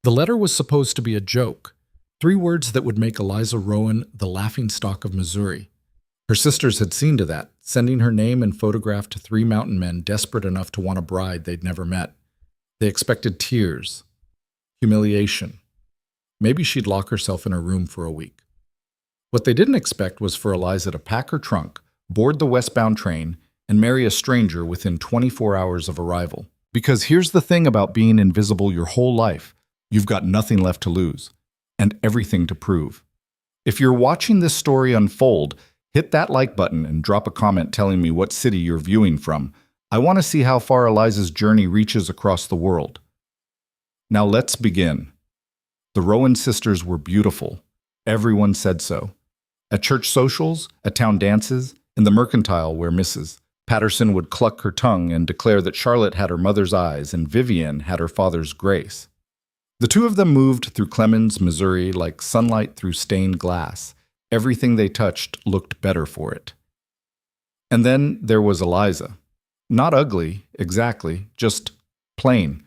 The letter was supposed to be a joke, 3 words that would make Eliza Rowan the laughingstock of Missouri. Her sisters had seen to that, sending her name and photograph to 3 mountain men desperate enough to want a bride they'd never met. They expected tears, humiliation. Maybe she'd lock herself in her room for a week. What they didn't expect was for Eliza to pack her trunk, board the westbound train, and marry a stranger within 24 hours of arrival. Because here's the thing about being invisible your whole life. You've got nothing left to lose, and everything to prove. If you're watching this story unfold, hit that like button and drop a comment telling me what city you're viewing from. I want to see how far Eliza's journey reaches across the world. Now let's begin. The Rowan sisters were beautiful. Everyone said so. At church socials, at town dances, in the mercantile where Mrs. Patterson would cluck her tongue and declare that Charlotte had her mother's eyes and Vivian had her father's grace. The two of them moved through Clemens, Missouri like sunlight through stained glass. Everything they touched looked better for it. And then there was Eliza. Not ugly, exactly, just plain.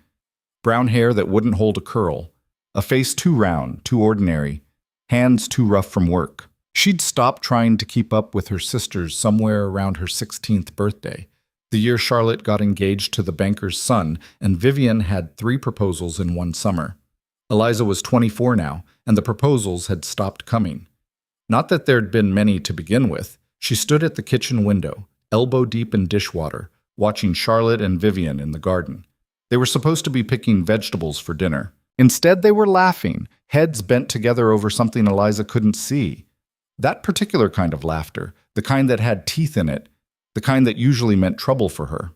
Brown hair that wouldn't hold a curl, a face too round, too ordinary, hands too rough from work. She'd stopped trying to keep up with her sisters somewhere around her 16th birthday, the year Charlotte got engaged to the banker's son, and Vivian had 3 proposals in one summer. Eliza was 24 now, and the proposals had stopped coming. Not that there'd been many to begin with. She stood at the kitchen window, elbow deep in dishwater, watching Charlotte and Vivian in the garden. They were supposed to be picking vegetables for dinner. Instead, they were laughing, heads bent together over something Eliza couldn't see. That particular kind of laughter, the kind that had teeth in it, the kind that usually meant trouble for her.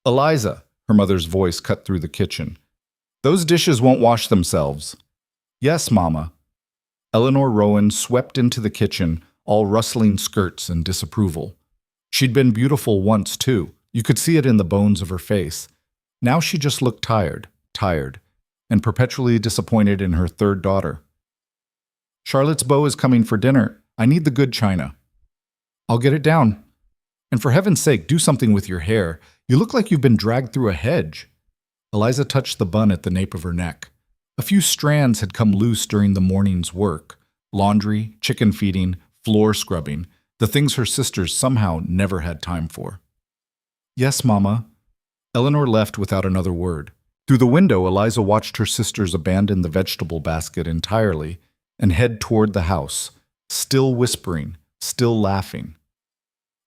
"Eliza," her mother's voice cut through the kitchen. "Those dishes won't wash themselves." "Yes, Mama." Eleanor Rowan swept into the kitchen, all rustling skirts and disapproval. She'd been beautiful once, too. You could see it in the bones of her face. Now she just looked tired, and perpetually disappointed in her 3rd daughter. "Charlotte's beau is coming for dinner. I need the good china." "I'll get it down. And for heaven's sake, do something with your hair. You look like you've been dragged through a hedge." Eliza touched the bun at the nape of her neck. A few strands had come loose during the morning's work. Laundry, chicken feeding, floor scrubbing, the things her sisters somehow never had time for. "Yes, Mama." Eleanor left without another word. Through the window, Eliza watched her sisters abandon the vegetable basket entirely and head toward the house, still whispering, still laughing.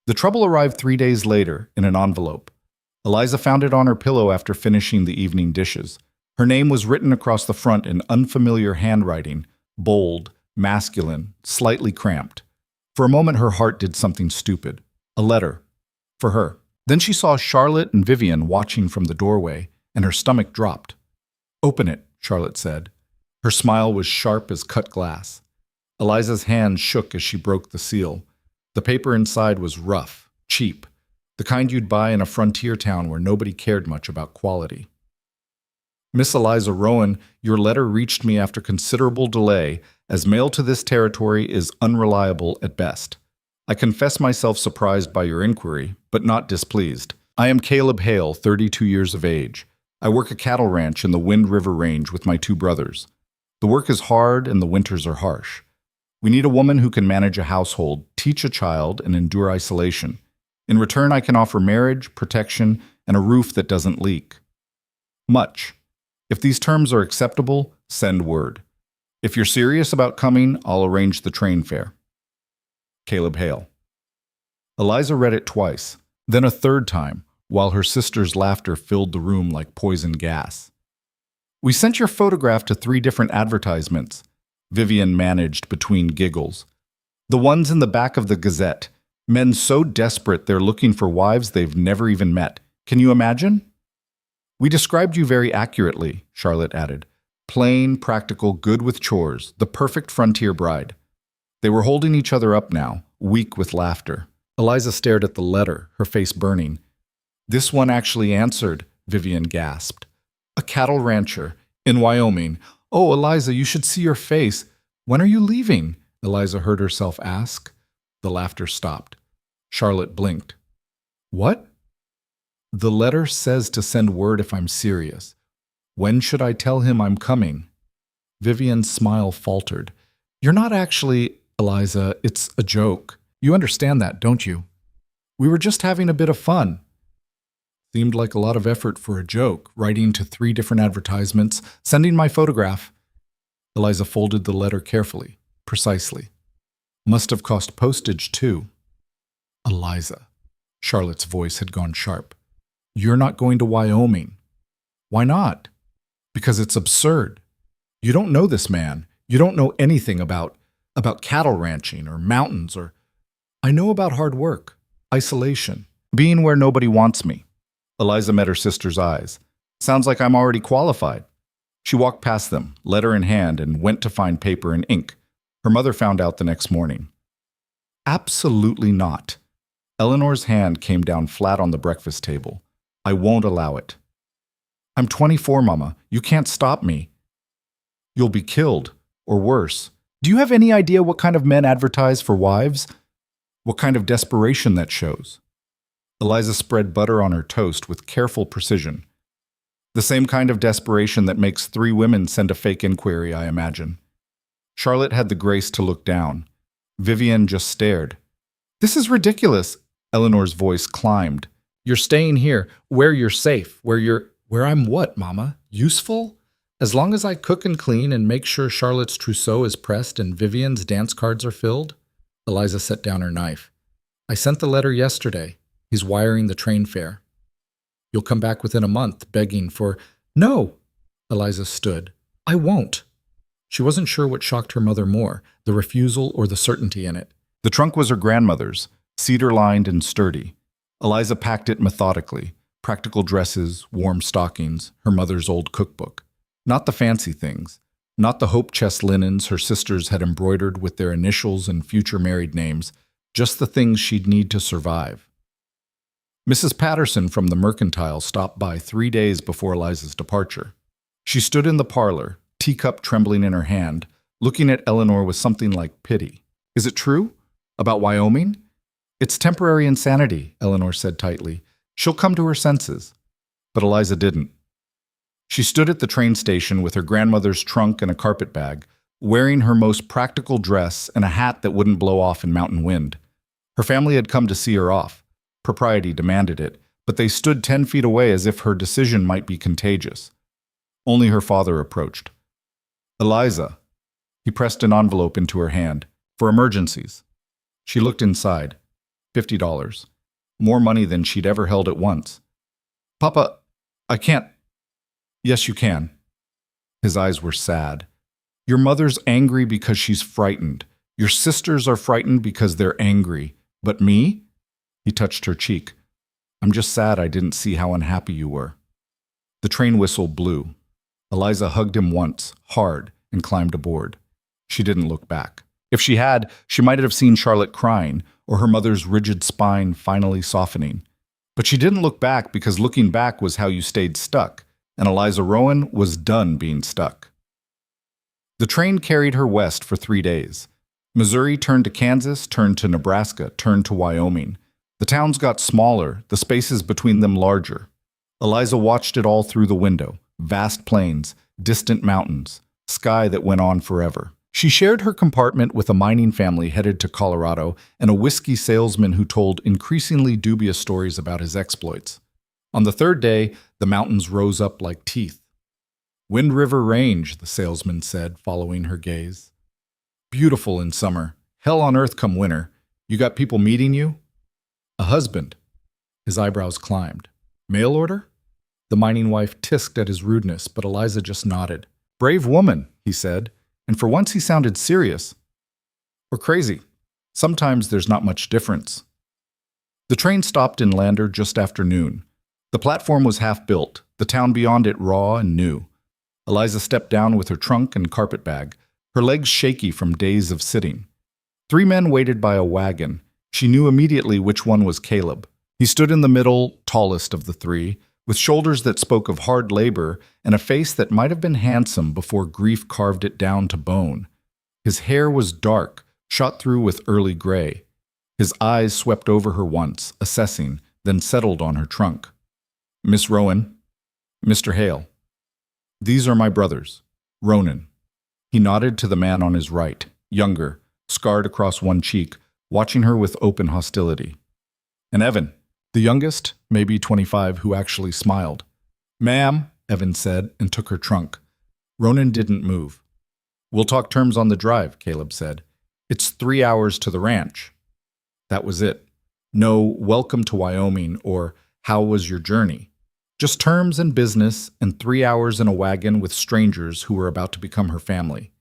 The trouble arrived 3 days later in an envelope. Eliza found it on her pillow after finishing the evening dishes. Her name was written across the front in unfamiliar handwriting, bold, masculine, slightly cramped. For a moment her heart did something stupid. A letter. For her. Then she saw Charlotte and Vivian watching from the doorway, and her stomach dropped. "Open it," Charlotte said. Her smile was sharp as cut glass. Eliza's hand shook as she broke the seal. The paper inside was rough, cheap, the kind you'd buy in a frontier town where nobody cared much about quality. "Miss Eliza Rowan, your letter reached me after considerable delay, as mail to this territory is unreliable at best. I confess myself surprised by your inquiry, but not displeased. I am Caleb Hale, 32 years of age. I work a cattle ranch in the Wind River Range with my 2 brothers. The work is hard and the winters are harsh. We need a woman who can manage a household, teach a child, and endure isolation. In return, I can offer marriage, protection, and a roof that doesn't leak. Much. If these terms are acceptable, send word. If you're serious about coming, I'll arrange the train fare. Caleb Hale." Eliza read it twice, then a 3rd time, while her sister's laughter filled the room like poison gas. "We sent your photograph to 3 different advertisements," Vivian managed between giggles. "The ones in the back of the Gazette. Men so desperate they're looking for wives they've never even met. Can you imagine?" "We described you very accurately," Charlotte added. "Plain, practical, good with chores, the perfect frontier bride." They were holding each other up now, weak with laughter. Eliza stared at the letter, her face burning. "This one actually answered," Vivian gasped. "A cattle rancher in Wyoming. Oh, Eliza, you should see your face. When are you leaving?" Eliza heard herself ask. The laughter stopped. Charlotte blinked. "What?" "The letter says to send word if I'm serious. When should I tell him I'm coming?" Vivian's smile faltered. You're not actually, Eliza, it's a joke. You understand that, don't you? We were just having a bit of fun. Seemed like a lot of effort for a joke, writing to 3 different advertisements, sending my photograph. Eliza folded the letter carefully, precisely. Must have cost postage, too. Eliza. Charlotte's voice had gone sharp. You're not going to Wyoming. Why not? Because it's absurd. You don't know this man. You don't know anything about cattle ranching or mountains or... I know about hard work, isolation, being where nobody wants me. Eliza met her sister's eyes. Sounds like I'm already qualified. She walked past them, letter in hand, and went to find paper and ink. Her mother found out the next morning. Absolutely not. Eleanor's hand came down flat on the breakfast table. I won't allow it. I'm 24, Mama. You can't stop me. You'll be killed, or worse. Do you have any idea what kind of men advertise for wives? What kind of desperation that shows? Eliza spread butter on her toast with careful precision. The same kind of desperation that makes 3 women send a fake inquiry, I imagine. Charlotte had the grace to look down. Vivian just stared. This is ridiculous. Eleanor's voice climbed. You're staying here, where you're safe, where I'm what, Mama? Useful? As long as I cook and clean and make sure Charlotte's trousseau is pressed and Vivian's dance cards are filled? Eliza set down her knife. I sent the letter yesterday. He's wiring the train fare. You'll come back within a month, begging for... No! Eliza stood. I won't. She wasn't sure what shocked her mother more, the refusal or the certainty in it. The trunk was her grandmother's, cedar-lined and sturdy. Eliza packed it methodically. Practical dresses, warm stockings, her mother's old cookbook. Not the fancy things. Not the hope chest linens her sisters had embroidered with their initials and future married names. Just the things she'd need to survive. Mrs. Patterson from the Mercantile stopped by 3 days before Eliza's departure. She stood in the parlor, teacup trembling in her hand, looking at Eleanor with something like pity. Is it true? About Wyoming? It's temporary insanity, Eleanor said tightly. She'll come to her senses. But Eliza didn't. She stood at the train station with her grandmother's trunk and a carpet bag, wearing her most practical dress and a hat that wouldn't blow off in mountain wind. Her family had come to see her off. Propriety demanded it, but they stood 10 feet away as if her decision might be contagious. Only her father approached. Eliza. He pressed an envelope into her hand. For emergencies. She looked inside. $50. More money than she'd ever held at once. Papa, I can't. Yes, you can. His eyes were sad. Your mother's angry because she's frightened. Your sisters are frightened because they're angry. But me? He touched her cheek. I'm just sad I didn't see how unhappy you were. The train whistle blew. Eliza hugged him once, hard, and climbed aboard. She didn't look back. If she had, she might have seen Charlotte crying, or her mother's rigid spine finally softening. But she didn't look back because looking back was how you stayed stuck, and Eliza Rowan was done being stuck. The train carried her west for 3 days. Missouri turned to Kansas, turned to Nebraska, turned to Wyoming. The towns got smaller, the spaces between them larger. Eliza watched it all through the window. Vast plains, distant mountains, sky that went on forever. She shared her compartment with a mining family headed to Colorado and a whiskey salesman who told increasingly dubious stories about his exploits. On the 3rd day, the mountains rose up like teeth. Wind River Range, the salesman said, following her gaze. Beautiful in summer. Hell on earth come winter. You got people meeting you? A husband. His eyebrows climbed. Mail order? The mining wife tisked at his rudeness, but Eliza just nodded. Brave woman, he said, and for once he sounded serious. Or crazy. Sometimes there's not much difference. The train stopped in Lander just after noon. The platform was half built, the town beyond it raw and new. Eliza stepped down with her trunk and carpet bag, her legs shaky from days of sitting. 3 men waited by a wagon. She knew immediately which one was Caleb. He stood in the middle, tallest of the 3, with shoulders that spoke of hard labor and a face that might have been handsome before grief carved it down to bone. His hair was dark, shot through with early gray. His eyes swept over her once, assessing, then settled on her trunk. Miss Rowan, Mr. Hale. These are my brothers, Ronan. He nodded to the man on his right, younger, scarred across one cheek, watching her with open hostility. And Evan, the youngest, maybe 25, who actually smiled. "Ma'am," Evan said, and took her trunk. Ronan didn't move. "We'll talk terms on the drive," Caleb said. "It's 3 hours to the ranch." That was it. No "welcome to Wyoming" or "how was your journey?" Just terms and business and 3 hours in a wagon with strangers who were about to become her family.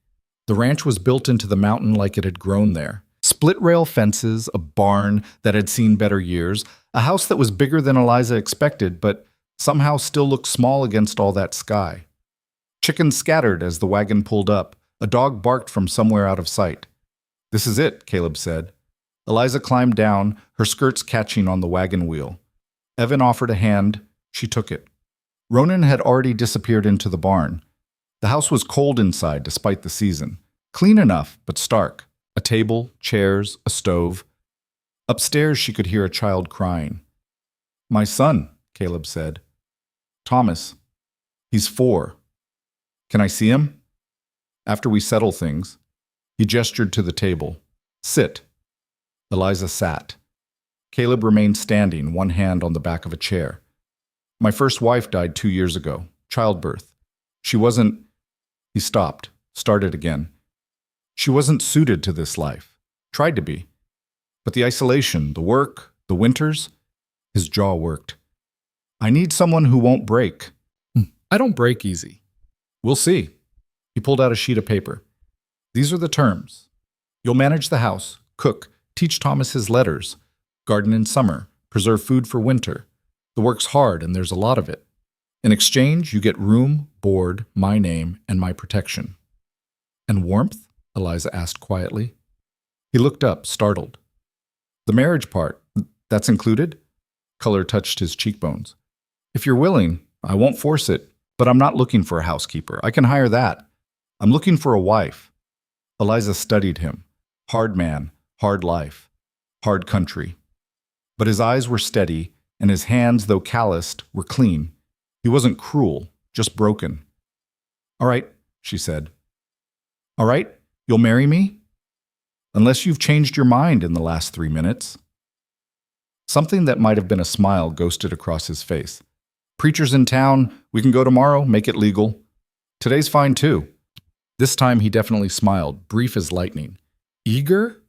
The ranch was built into the mountain like it had grown there. Split rail fences, a barn that had seen better years, a house that was bigger than Eliza expected, but somehow still looked small against all that sky. Chickens scattered as the wagon pulled up. A dog barked from somewhere out of sight. "This is it," Caleb said. Eliza climbed down, her skirts catching on the wagon wheel. Evan offered a hand. She took it. Ronan had already disappeared into the barn. The house was cold inside despite the season. Clean enough, but stark. A table, chairs, a stove. Upstairs she could hear a child crying. "My son," Caleb said. "Thomas. He's 4. Can I see him?" "After we settle things." He gestured to the table. "Sit." Eliza sat. Caleb remained standing, one hand on the back of a chair. "My first wife died 2 years ago. Childbirth. She wasn't—" He stopped, started again. "She wasn't suited to this life. Tried to be. But the isolation, the work, the winters—" His jaw worked. "I need someone who won't break." "I don't break easy." "We'll see." He pulled out a sheet of paper. "These are the terms. You'll manage the house, cook, teach Thomas his letters, garden in summer, preserve food for winter. The work's hard and there's a lot of it. In exchange, you get room, board, my name, and my protection." "And warmth?" Eliza asked quietly. He looked up, startled. "The marriage part, that's included?" Color touched his cheekbones. "If you're willing, I won't force it, but I'm not looking for a housekeeper. I can hire that. I'm looking for a wife." Eliza studied him. Hard man, hard life, hard country. But his eyes were steady, and his hands, though calloused, were clean. He wasn't cruel, just broken. "All right," she said. "All right, you'll marry me? Unless you've changed your mind in the last 3 minutes." Something that might have been a smile ghosted across his face. "Preacher's in town. We can go tomorrow, make it legal. Today's fine too." This time he definitely smiled, brief as lightning. "Eager?"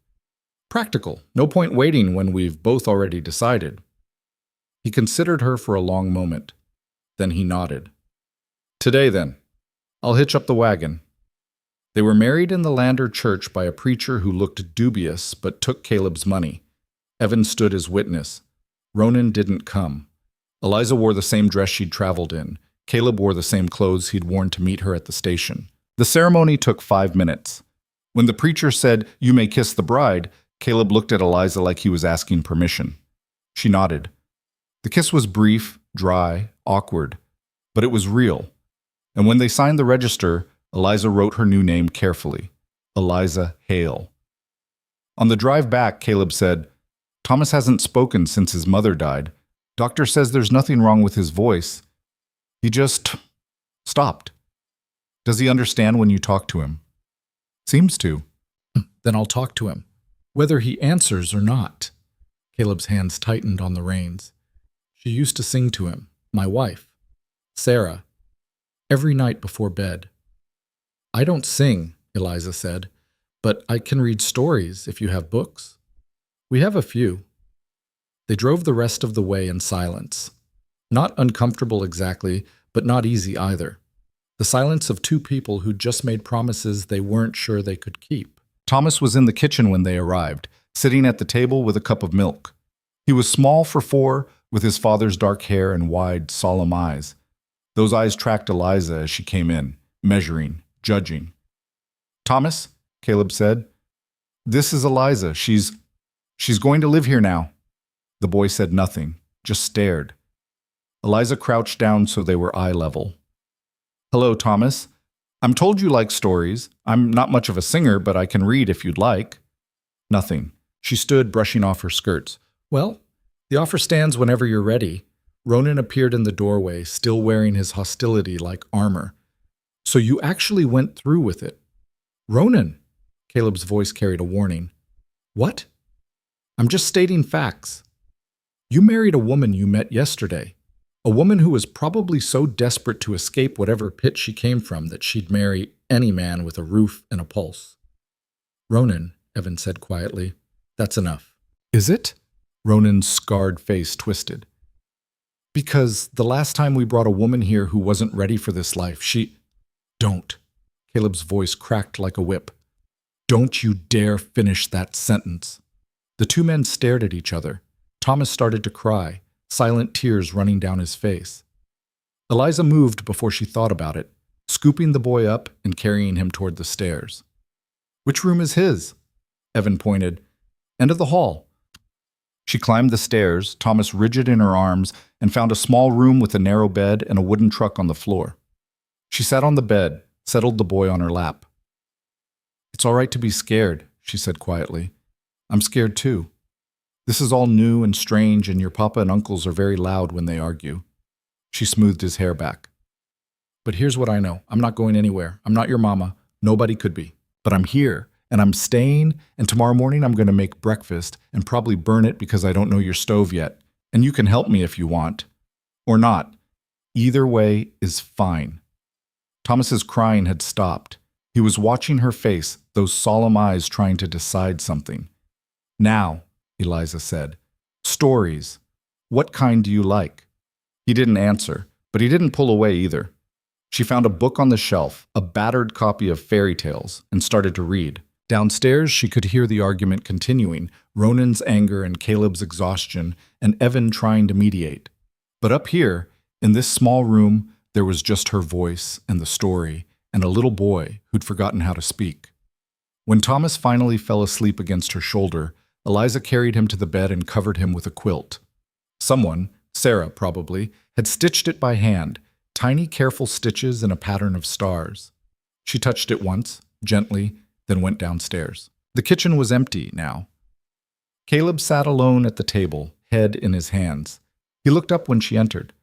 "Practical. No point waiting when we've both already decided." He considered her for a long moment. Then he nodded. "Today, then. I'll hitch up the wagon." They were married in the Lander church by a preacher who looked dubious but took Caleb's money. Evan stood as witness. Ronan didn't come. Eliza wore the same dress she'd traveled in. Caleb wore the same clothes he'd worn to meet her at the station. The ceremony took 5 minutes. When the preacher said, "You may kiss the bride," Caleb looked at Eliza like he was asking permission. She nodded. The kiss was brief, dry, awkward, but it was real. And when they signed the register, Eliza wrote her new name carefully. Eliza Hale. On the drive back, Caleb said, "Thomas hasn't spoken since his mother died. Doctor says there's nothing wrong with his voice. He just stopped. Does he understand when you talk to him?" "Seems to." "Then I'll talk to him, whether he answers or not." Caleb's hands tightened on the reins. "She used to sing to him, my wife, Sarah, every night before bed." "I don't sing," Eliza said, "but I can read stories if you have books." "We have a few." They drove the rest of the way in silence. Not uncomfortable exactly, but not easy either. The silence of two people who'd just made promises they weren't sure they could keep. Thomas was in the kitchen when they arrived, sitting at the table with a cup of milk. He was small for 4, with his father's dark hair and wide, solemn eyes. Those eyes tracked Eliza as she came in, measuring, judging. "Thomas," Caleb said, "this is Eliza. She's going to live here now." The boy said nothing, just stared. Eliza crouched down so they were eye level. "Hello, Thomas. I'm told you like stories. I'm not much of a singer, but I can read if you'd like." Nothing. She stood, brushing off her skirts. "Well, the offer stands whenever you're ready." Ronan appeared in the doorway, still wearing his hostility like armor. "So you actually went through with it?" Ronan, Caleb's voice carried a warning. What? I'm just stating facts. You married a woman you met yesterday. A woman who was probably so desperate to escape whatever pit she came from that she'd marry any man with a roof and a pulse. Ronan, Evan said quietly, that's enough. Is it? Ronan's scarred face twisted. Because the last time we brought a woman here who wasn't ready for this life, she... Don't. Caleb's voice cracked like a whip. Don't you dare finish that sentence. The two men stared at each other. Thomas started to cry, silent tears running down his face. Eliza moved before she thought about it, scooping the boy up and carrying him toward the stairs. Which room is his? Evan pointed. End of the hall. She climbed the stairs, Thomas rigid in her arms, and found a small room with a narrow bed and a wooden truck on the floor. She sat on the bed, settled the boy on her lap. It's all right to be scared, she said quietly. I'm scared too. This is all new and strange, and your papa and uncles are very loud when they argue. She smoothed his hair back. But here's what I know. I'm not going anywhere. I'm not your mama. Nobody could be. But I'm here, and I'm staying, and tomorrow morning I'm going to make breakfast and probably burn it because I don't know your stove yet. And you can help me if you want. Or not. Either way is fine. Thomas's crying had stopped. He was watching her face, those solemn eyes trying to decide something. Now, Eliza said, stories. What kind do you like? He didn't answer, but he didn't pull away either. She found a book on the shelf, a battered copy of fairy tales, and started to read. Downstairs, she could hear the argument continuing, Ronan's anger and Caleb's exhaustion, and Evan trying to mediate. But up here, in this small room, there was just her voice and the story, and a little boy who'd forgotten how to speak. When Thomas finally fell asleep against her shoulder, Eliza carried him to the bed and covered him with a quilt. Someone, Sarah probably, had stitched it by hand, tiny careful stitches in a pattern of stars. She touched it once, gently, then went downstairs. The kitchen was empty now. Caleb sat alone at the table, head in his hands. He looked up when she entered.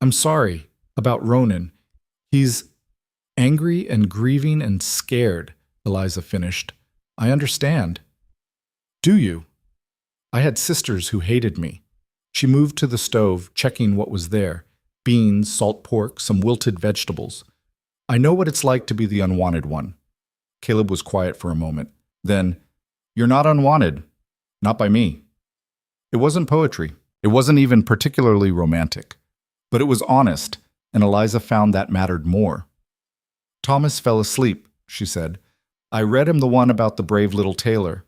I'm sorry about Ronan. He's angry and grieving and scared, Eliza finished. I understand. Do you? I had sisters who hated me. She moved to the stove, checking what was there. Beans, salt pork, some wilted vegetables. I know what it's like to be the unwanted one. Caleb was quiet for a moment. Then, you're not unwanted. Not by me. It wasn't poetry. It wasn't even particularly romantic. But it was honest, and Eliza found that mattered more. Thomas fell asleep, she said. I read him the one about the brave little tailor.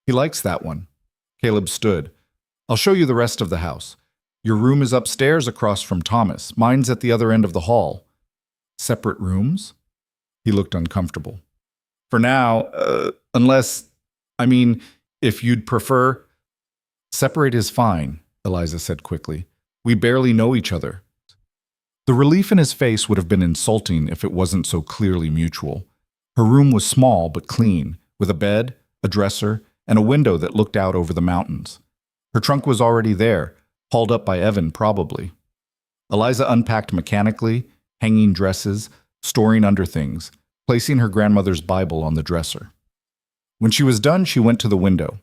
He likes that one. Caleb stood. I'll show you the rest of the house. Your room is upstairs across from Thomas. Mine's at the other end of the hall. Separate rooms? He looked uncomfortable. For now, if you'd prefer... Separate is fine, Eliza said quickly. We barely know each other. The relief in his face would have been insulting if it wasn't so clearly mutual. Her room was small but clean, with a bed, a dresser, and a window that looked out over the mountains. Her trunk was already there, hauled up by Evan probably. Eliza unpacked mechanically, hanging dresses, storing under things, placing her grandmother's Bible on the dresser. When she was done, she went to the window.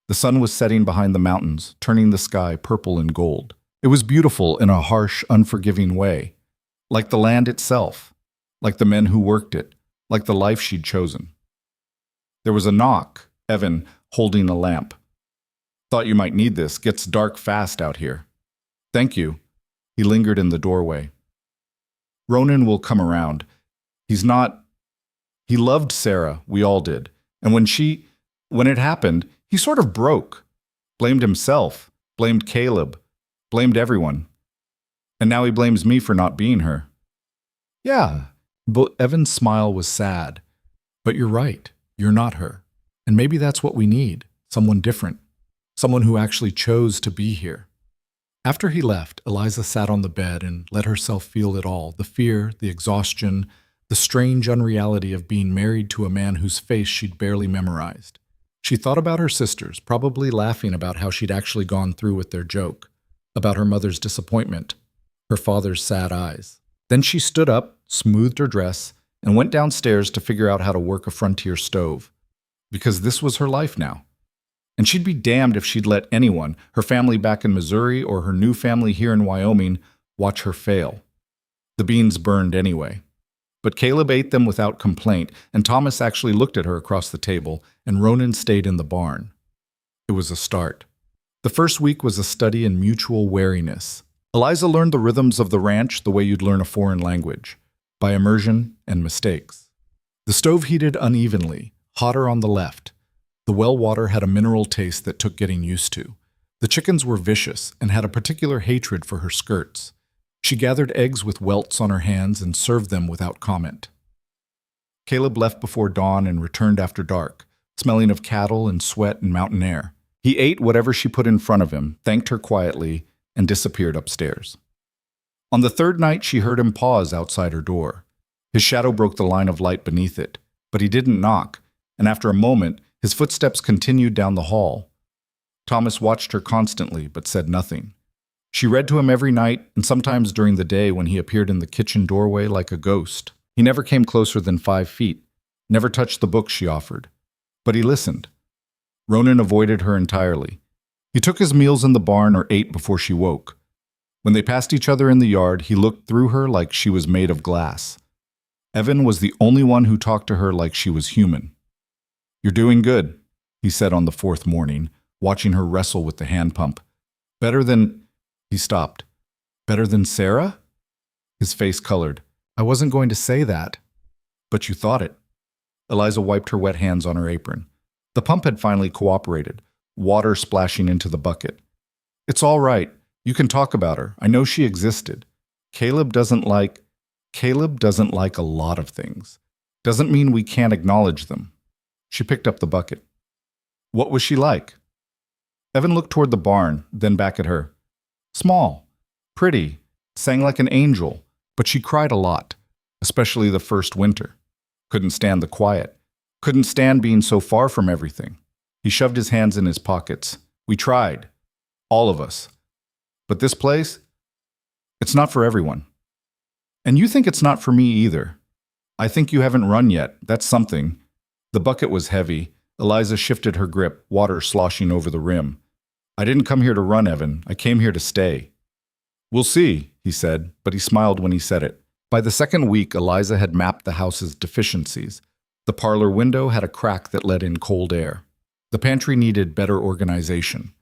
The sun was setting behind the mountains, turning the sky purple and gold. It was beautiful in a harsh, unforgiving way, like the land itself, like the men who worked it, like the life she'd chosen. There was a knock, Evan holding a lamp. Thought you might need this. Gets dark fast out here. Thank you. He lingered in the doorway. Ronan will come around. He loved Sarah, we all did. And when it happened, he sort of broke. Blamed himself, blamed Caleb, blamed everyone. And now he blames me for not being her. Yeah, but Evan's smile was sad. But you're right, you're not her. And maybe that's what we need, someone different. Someone who actually chose to be here. After he left, Eliza sat on the bed and let herself feel it all, the fear, the exhaustion, the strange unreality of being married to a man whose face she'd barely memorized. She thought about her sisters, probably laughing about how she'd actually gone through with their joke, about her mother's disappointment, her father's sad eyes. Then she stood up, smoothed her dress, and went downstairs to figure out how to work a Frontier stove. Because this was her life now. And she'd be damned if she'd let anyone, her family back in Missouri or her new family here in Wyoming, watch her fail. The beans burned anyway. But Caleb ate them without complaint, and Thomas actually looked at her across the table, and Ronan stayed in the barn. It was a start. The first week was a study in mutual wariness. Eliza learned the rhythms of the ranch the way you'd learn a foreign language, by immersion and mistakes. The stove heated unevenly, hotter on the left. The well water had a mineral taste that took getting used to. The chickens were vicious and had a particular hatred for her skirts. She gathered eggs with welts on her hands and served them without comment. Caleb left before dawn and returned after dark, smelling of cattle and sweat and mountain air. He ate whatever she put in front of him, thanked her quietly, and disappeared upstairs. On the third night, she heard him pause outside her door. His shadow broke the line of light beneath it, but he didn't knock, and after a moment, his footsteps continued down the hall. Thomas watched her constantly, but said nothing. She read to him every night, and sometimes during the day when he appeared in the kitchen doorway like a ghost. He never came closer than 5 feet, never touched the book she offered. But he listened. Ronan avoided her entirely. He took his meals in the barn or ate before she woke. When they passed each other in the yard, he looked through her like she was made of glass. Evan was the only one who talked to her like she was human. "You're doing good," he said on the 4th morning, watching her wrestle with the hand pump. "Better than—" He stopped. "Better than Sarah?" His face colored. "I wasn't going to say that." "But you thought it." Eliza wiped her wet hands on her apron. The pump had finally cooperated, water splashing into the bucket. "It's all right. You can talk about her. I know she existed. Caleb doesn't like a lot of things. Doesn't mean we can't acknowledge them." She picked up the bucket. "What was she like?" Evan looked toward the barn, then back at her. "Small, pretty, sang like an angel, but she cried a lot, especially the first winter. Couldn't stand the quiet. Couldn't stand being so far from everything." He shoved his hands in his pockets. "We tried. All of us. But this place, it's not for everyone. And you think it's not for me either. I think you haven't run yet. That's something." The bucket was heavy. Eliza shifted her grip, water sloshing over the rim. "I didn't come here to run, Evan. I came here to stay." "We'll see," he said, but he smiled when he said it. By the second week, Eliza had mapped the house's deficiencies. The parlor window had a crack that let in cold air. The pantry needed better organization.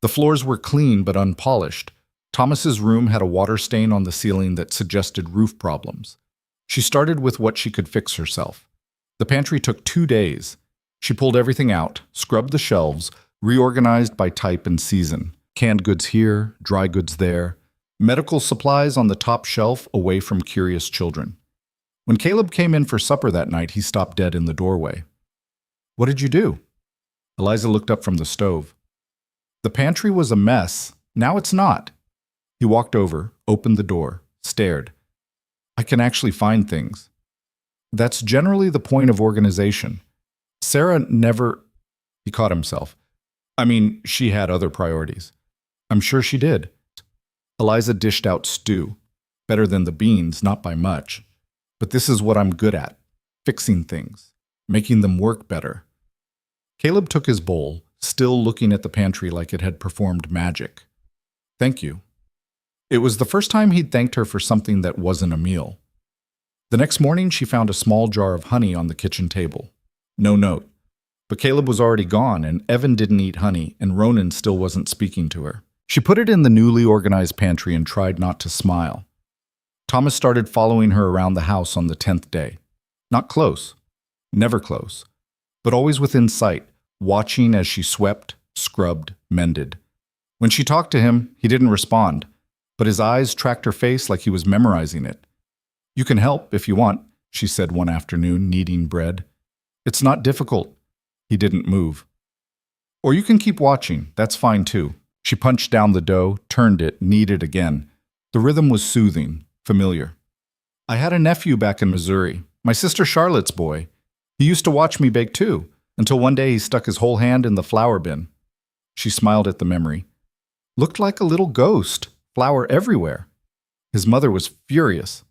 The floors were clean but unpolished. Thomas's room had a water stain on the ceiling that suggested roof problems. She started with what she could fix herself. The pantry took 2 days. She pulled everything out, scrubbed the shelves, reorganized by type and season. Canned goods here, dry goods there. Medical supplies on the top shelf away from curious children. When Caleb came in for supper that night, he stopped dead in the doorway. "What did you do?" Eliza looked up from the stove. "The pantry was a mess. Now it's not." He walked over, opened the door, stared. "I can actually find things." That's generally the point of organization. Sarah never... He caught himself. I mean, she had other priorities. I'm sure she did. Eliza dished out stew. Better than the beans, not by much. But this is what I'm good at. Fixing things. Making them work better. Caleb took his bowl, still looking at the pantry like it had performed magic. "Thank you." It was the first time he'd thanked her for something that wasn't a meal. The next morning, she found a small jar of honey on the kitchen table. No note. But Caleb was already gone, and Evan didn't eat honey, and Ronan still wasn't speaking to her. She put it in the newly organized pantry and tried not to smile. Thomas started following her around the house on the 10th day. Not close. Never close. But always within sight, watching as she swept, scrubbed, mended. When she talked to him, he didn't respond, but his eyes tracked her face like he was memorizing it. "You can help if you want," she said one afternoon, kneading bread. "It's not difficult." He didn't move. "Or you can keep watching. That's fine too." She punched down the dough, turned it, kneaded again. The rhythm was soothing, familiar. "I had a nephew back in Missouri, my sister Charlotte's boy. He used to watch me bake too, until one day he stuck his whole hand in the flour bin." She smiled at the memory. "Looked like a little ghost, flour everywhere." His mother was furious.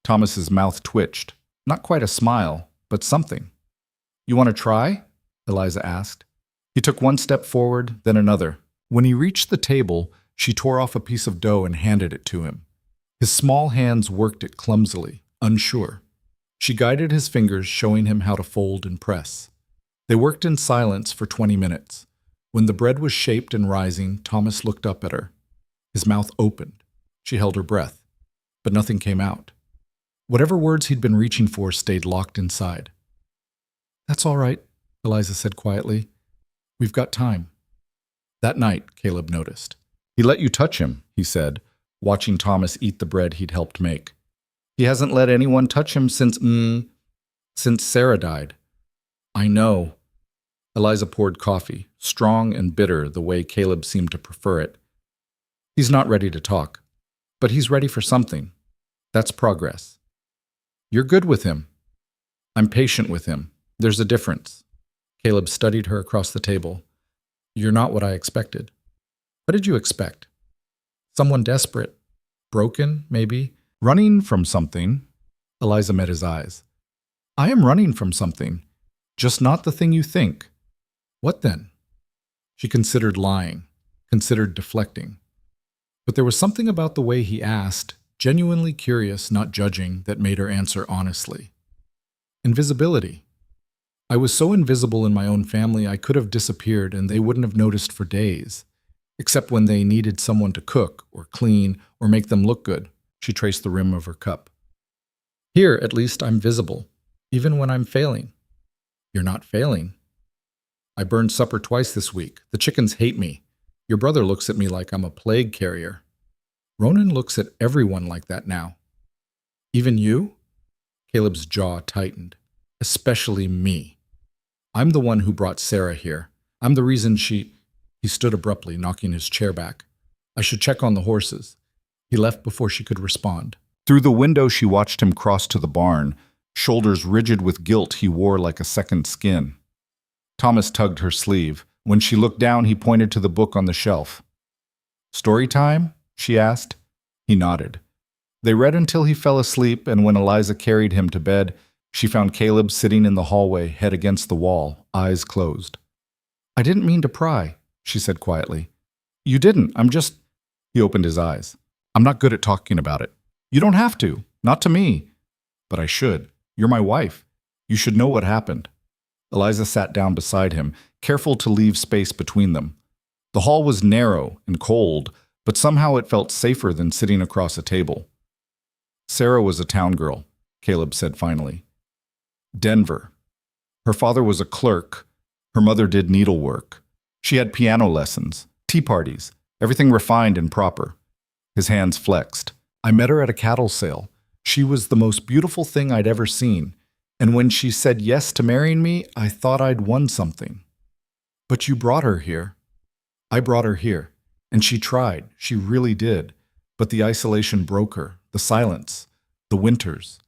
Thomas's mouth twitched. Not quite a smile, but something. You want to try? Eliza asked. He took one step forward, then another. When he reached the table, she tore off a piece of dough and handed it to him. His small hands worked it clumsily, unsure. She guided his fingers, showing him how to fold and press. They worked in silence for 20 minutes. When the bread was shaped and rising, Thomas looked up at her. His mouth opened. She held her breath, but nothing came out. Whatever words he'd been reaching for stayed locked inside. "That's all right," Eliza said quietly. "We've got time." That night, Caleb noticed. "He let you touch him," he said, watching Thomas eat the bread he'd helped make. "He hasn't let anyone touch him since Sarah died." "I know." Eliza poured coffee, strong and bitter the way Caleb seemed to prefer it. "He's not ready to talk, but he's ready for something. That's progress. You're good with him. I'm patient with him. There's a difference." Caleb studied her across the table. "You're not what I expected." "What did you expect?" "Someone desperate. Broken, maybe. Running from something." Eliza met his eyes. "I am running from something. Just not the thing you think." "What then?" She considered lying, considered deflecting. But there was something about the way he asked, genuinely curious, not judging, that made her answer honestly. "Invisibility. I was so invisible in my own family I could have disappeared and they wouldn't have noticed for days, except when they needed someone to cook or clean or make them look good." She traced the rim of her cup. "Here, at least, I'm visible, even when I'm failing." "You're not failing." "I burned supper twice this week. The chickens hate me. Your brother looks at me like I'm a plague carrier. Ronan looks at everyone like that now." "Even you?" Caleb's jaw tightened. "Especially me. I'm the one who brought Sarah here. I'm the reason she—" He stood abruptly, knocking his chair back. "I should check on the horses." He left before she could respond. Through the window, she watched him cross to the barn, shoulders rigid with guilt he wore like a second skin. Thomas tugged her sleeve. When she looked down, he pointed to the book on the shelf. "Story time?" she asked. He nodded. They read until he fell asleep, and when Eliza carried him to bed, she found Caleb sitting in the hallway, head against the wall, eyes closed. "I didn't mean to pry," she said quietly. "You didn't. I'm just—" He opened his eyes. "I'm not good at talking about it." "You don't have to. Not to me." "But I should. You're my wife. You should know what happened." Eliza sat down beside him, careful to leave space between them. The hall was narrow and cold, but somehow it felt safer than sitting across a table. "Sarah was a town girl," Caleb said finally. "Denver. Her father was a clerk. Her mother did needlework. She had piano lessons, tea parties, everything refined and proper." His hands flexed. "I met her at a cattle sale. She was the most beautiful thing I'd ever seen. And when she said yes to marrying me, I thought I'd won something." "But you brought her here." "I brought her here. And she tried. She really did. But the isolation broke her. The silence. The winters.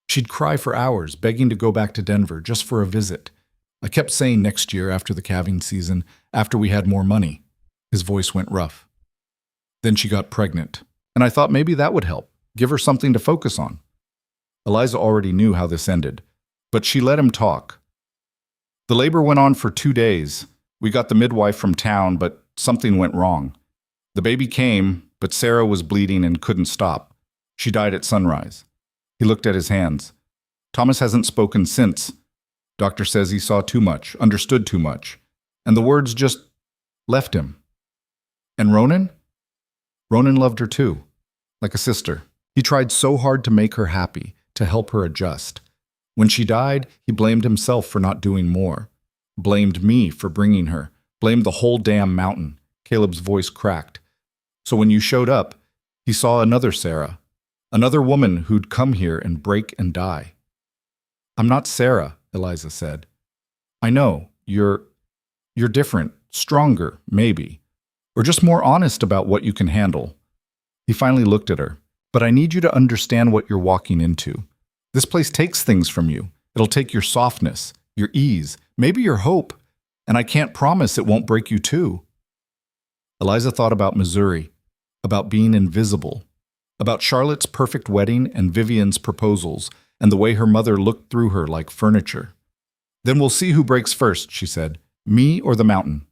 She'd cry for hours, begging to go back to Denver, just for a visit. I kept saying next year, after the calving season, after we had more money." His voice went rough. "Then she got pregnant. And I thought maybe that would help. Give her something to focus on." Eliza already knew how this ended. But she let him talk. "The labor went on for 2 days. We got the midwife from town, but something went wrong. The baby came, but Sarah was bleeding and couldn't stop. She died at sunrise." He looked at his hands. "Thomas hasn't spoken since. Doctor says he saw too much, understood too much. And the words just left him." "And Ronan?" "Ronan loved her too, like a sister. He tried so hard to make her happy, to help her adjust. When she died, he blamed himself for not doing more. Blamed me for bringing her. Blamed the whole damn mountain." Caleb's voice cracked. "So when you showed up, he saw another Sarah. Another woman who'd come here and break and die." "I'm not Sarah," Eliza said. "I know. You're different. Stronger, maybe. Or just more honest about what you can handle." He finally looked at her. "But I need you to understand what you're walking into. This place takes things from you. It'll take your softness, your ease, maybe your hope, and I can't promise it won't break you too." Eliza thought about Missouri, about being invisible, about Charlotte's perfect wedding and Vivian's proposals, and the way her mother looked through her like furniture. "Then we'll see who breaks first," she said. "Me or the mountain?"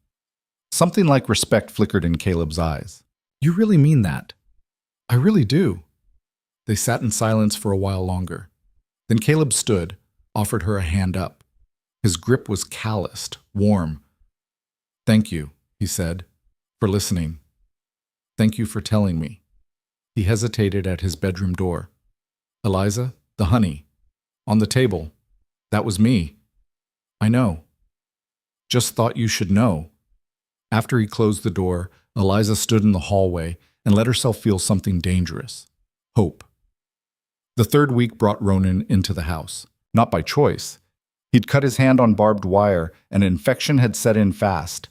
Something like respect flickered in Caleb's eyes. "You really mean that?" "I really do." They sat in silence for a while longer. Then Caleb stood, offered her a hand up. His grip was calloused, warm. "Thank you," he said, "for listening. Thank you for telling me." He hesitated at his bedroom door. "Eliza, the honey. On the table. That was me. I know. Just thought you should know." After he closed the door, Eliza stood in the hallway and let herself feel something dangerous. Hope. The third week brought Ronan into the house. Not by choice. He'd cut his hand on barbed wire, and an infection had set in fast.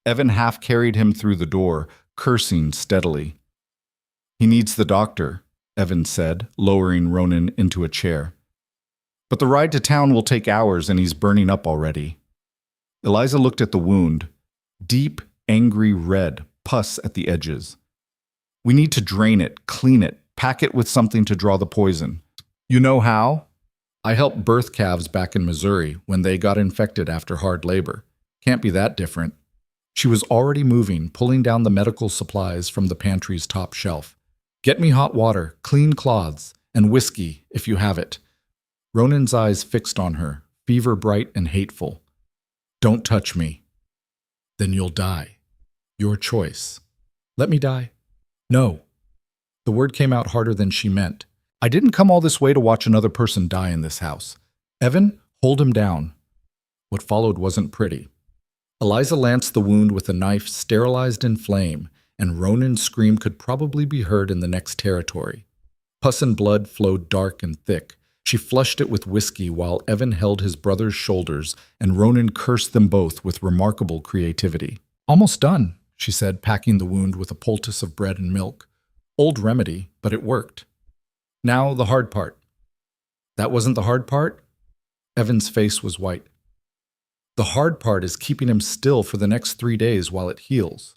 Evan half carried him through the door, cursing steadily. "He needs the doctor," Evan said, lowering Ronan into a chair. "But the ride to town will take hours, and he's burning up already." Eliza looked at the wound. Deep, angry red, pus at the edges. "We need to drain it, clean it, pack it with something to draw the poison. You know how? I helped birth calves back in Missouri when they got infected after hard labor. Can't be that different." She was already moving, pulling down the medical supplies from the pantry's top shelf. "Get me hot water, clean cloths, and whiskey, if you have it." Ronan's eyes fixed on her, fever bright and hateful. "Don't touch me. Then you'll die. Your choice." "Let me die." "No." The word came out harder than she meant. "I didn't come all this way to watch another person die in this house. Evan, hold him down." What followed wasn't pretty. Eliza lanced the wound with a knife sterilized in flame, and Ronan's scream could probably be heard in the next territory. Pus and blood flowed dark and thick. She flushed it with whiskey while Evan held his brother's shoulders, and Ronan cursed them both with remarkable creativity. "Almost done," she said, packing the wound with a poultice of bread and milk. Old remedy, but it worked. "Now the hard part." "That wasn't the hard part?" Evan's face was white. "The hard part is keeping him still for the next 3 days while it heals."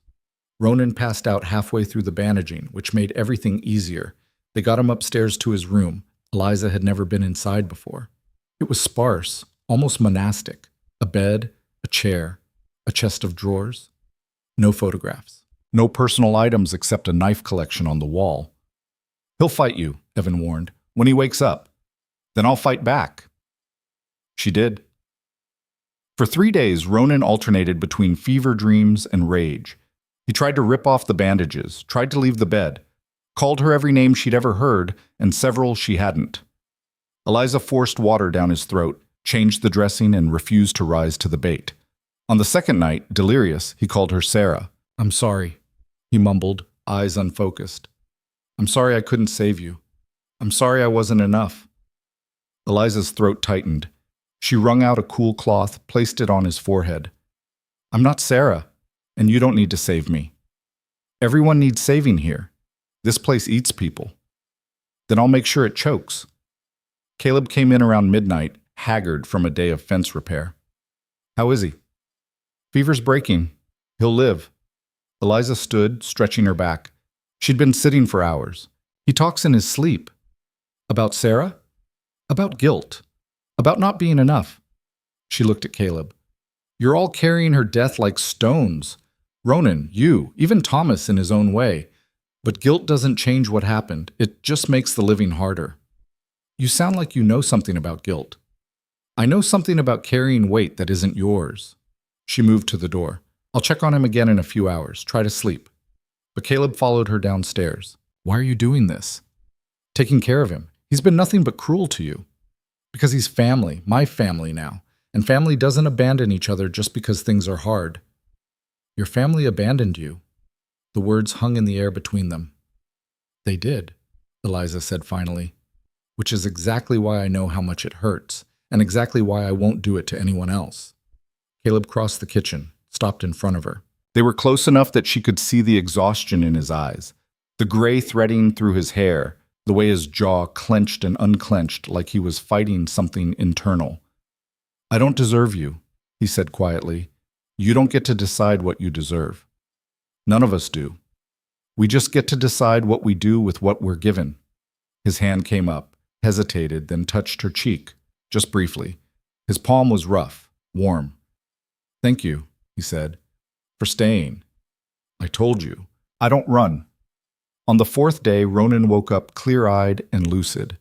Ronan passed out halfway through the bandaging, which made everything easier. They got him upstairs to his room. Eliza had never been inside before. It was sparse, almost monastic. A bed, a chair, a chest of drawers. No photographs. No personal items except a knife collection on the wall. "He'll fight you," Evan warned, "when he wakes up. Then I'll fight back." She did. For 3 days, Ronan alternated between fever dreams and rage. He tried to rip off the bandages, tried to leave the bed, called her every name she'd ever heard, and several she hadn't. Eliza forced water down his throat, changed the dressing, and refused to rise to the bait. On the second night, delirious, he called her Sarah. "I'm sorry," he mumbled, eyes unfocused. "I'm sorry I couldn't save you. I'm sorry I wasn't enough." Eliza's throat tightened. She wrung out a cool cloth, placed it on his forehead. "I'm not Sarah, and you don't need to save me. Everyone needs saving here. This place eats people. Then I'll make sure it chokes." Caleb came in around midnight, haggard from a day of fence repair. "How is he?" "Fever's breaking. He'll live." Eliza stood, stretching her back. She'd been sitting for hours. "He talks in his sleep." "About Sarah?" "About guilt. About not being enough." She looked at Caleb. "You're all carrying her death like stones. Ronan, you, even Thomas in his own way. But guilt doesn't change what happened. It just makes the living harder. You sound like you know something about guilt." "I know something about carrying weight that isn't yours." She moved to the door. "I'll check on him again in a few hours. Try to sleep." But Caleb followed her downstairs. "Why are you doing this?" "Taking care of him. He's been nothing but cruel to you." "Because he's family, my family now. And family doesn't abandon each other just because things are hard." "Your family abandoned you." The words hung in the air between them. "They did," Eliza said finally, "which is exactly why I know how much it hurts, and exactly why I won't do it to anyone else." Caleb crossed the kitchen, stopped in front of her. They were close enough that she could see the exhaustion in his eyes, the gray threading through his hair, the way his jaw clenched and unclenched like he was fighting something internal. "I don't deserve you," he said quietly. "You don't get to decide what you deserve. None of us do. We just get to decide what we do with what we're given." His hand came up, hesitated, then touched her cheek, just briefly. His palm was rough, warm. "Thank you," he said, "for staying. I told you. I don't run." On the fourth day, Ronan woke up clear-eyed and lucid.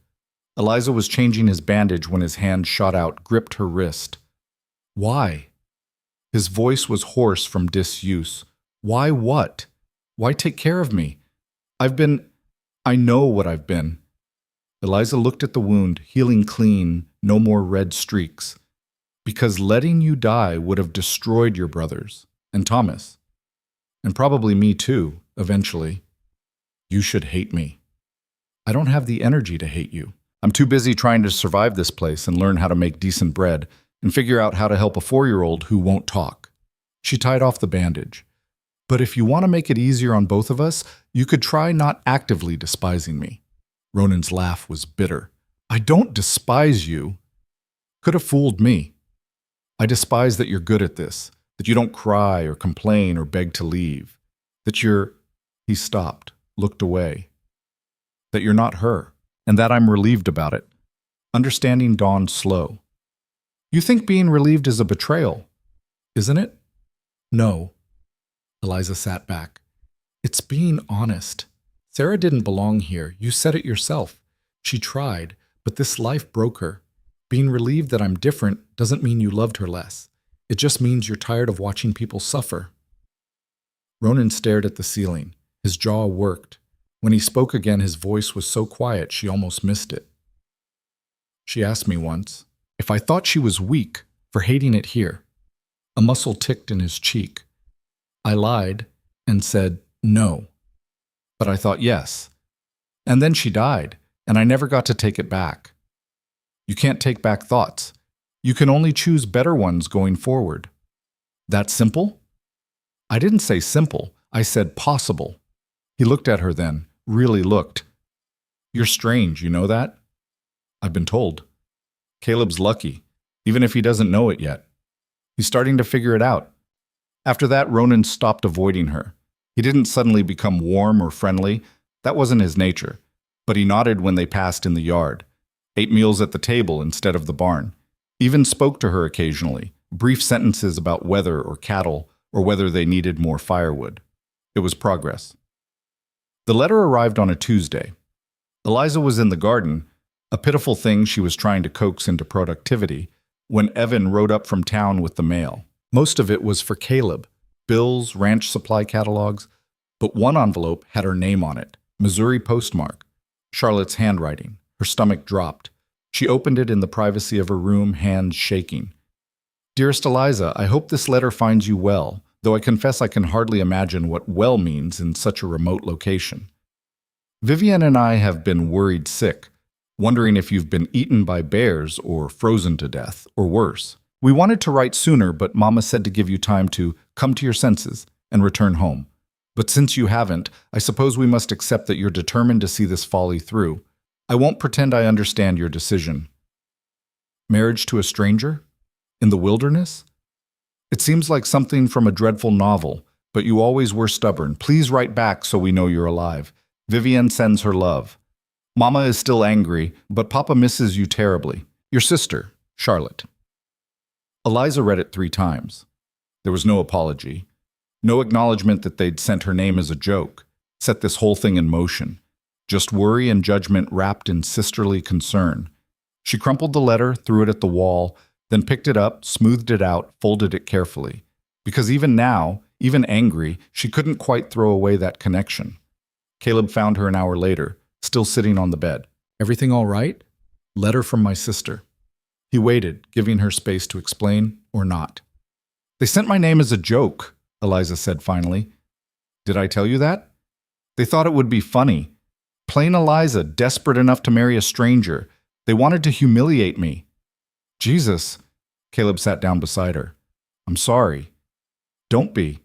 Eliza was changing his bandage when his hand shot out, gripped her wrist. "Why?" His voice was hoarse from disuse. "Why what? Why take care of me? I know what I've been." Eliza looked at the wound, healing clean, no more red streaks. "Because letting you die would have destroyed your brothers, and Thomas. And probably me too, eventually. You should hate me. I don't have the energy to hate you. I'm too busy trying to survive this place and learn how to make decent bread and figure out how to help a 4-year-old who won't talk." She tied off the bandage. "But if you want to make it easier on both of us, you could try not actively despising me." Ronan's laugh was bitter. "I don't despise you. Could have fooled me. I despise that you're good at this, that you don't cry or complain or beg to leave, that you're—" He stopped, looked away. "That you're not her, and that I'm relieved about it." Understanding dawned slow. "You think being relieved is a betrayal, isn't it?" "No." Eliza sat back. "It's being honest. Sarah didn't belong here. You said it yourself. She tried, but this life broke her. Being relieved that I'm different doesn't mean you loved her less. It just means you're tired of watching people suffer." Ronan stared at the ceiling. His jaw worked. When he spoke again, his voice was so quiet she almost missed it. "She asked me once if I thought she was weak for hating it here." A muscle ticked in his cheek. I lied and said no. But I thought yes. And then she died, and I never got to take it back. You can't take back thoughts. You can only choose better ones going forward. That simple? I didn't say simple. I said possible. He looked at her then, really looked. "You're strange, you know that?" "I've been told." "Caleb's lucky, even if he doesn't know it yet. He's starting to figure it out." After that, Ronan stopped avoiding her. He didn't suddenly become warm or friendly. That wasn't his nature. But he nodded when they passed in the yard, ate meals at the table instead of the barn, even spoke to her occasionally, brief sentences about weather or cattle or whether they needed more firewood. It was progress. The letter arrived on a Tuesday. Eliza was in the garden, a pitiful thing she was trying to coax into productivity, when Evan rode up from town with the mail. Most of it was for Caleb, bills, ranch supply catalogs, but one envelope had her name on it, Missouri postmark, Charlotte's handwriting. Her stomach dropped. She opened it in the privacy of her room, hands shaking. "Dearest Eliza, I hope this letter finds you well, though I confess I can hardly imagine what well means in such a remote location. Vivian and I have been worried sick, wondering if you've been eaten by bears or frozen to death, or worse. We wanted to write sooner, but Mama said to give you time to come to your senses and return home. But since you haven't, I suppose we must accept that you're determined to see this folly through. I won't pretend I understand your decision. Marriage to a stranger? In the wilderness? It seems like something from a dreadful novel, but you always were stubborn. Please write back so we know you're alive. Vivian sends her love. Mama is still angry, but Papa misses you terribly. Your sister, Charlotte." Eliza read it 3 times. There was no apology, no acknowledgement that they'd sent her name as a joke, set this whole thing in motion. Just worry and judgment wrapped in sisterly concern. She crumpled the letter, threw it at the wall, then picked it up, smoothed it out, folded it carefully. Because even now, even angry, she couldn't quite throw away that connection. Caleb found her an hour later, still sitting on the bed. "Everything all right? Letter from my sister." He waited, giving her space to explain or not. "They sent my name as a joke," Eliza said finally. "Did I tell you that? They thought it would be funny. Plain Eliza, desperate enough to marry a stranger. They wanted to humiliate me." "Jesus." Caleb sat down beside her. "I'm sorry." "Don't be.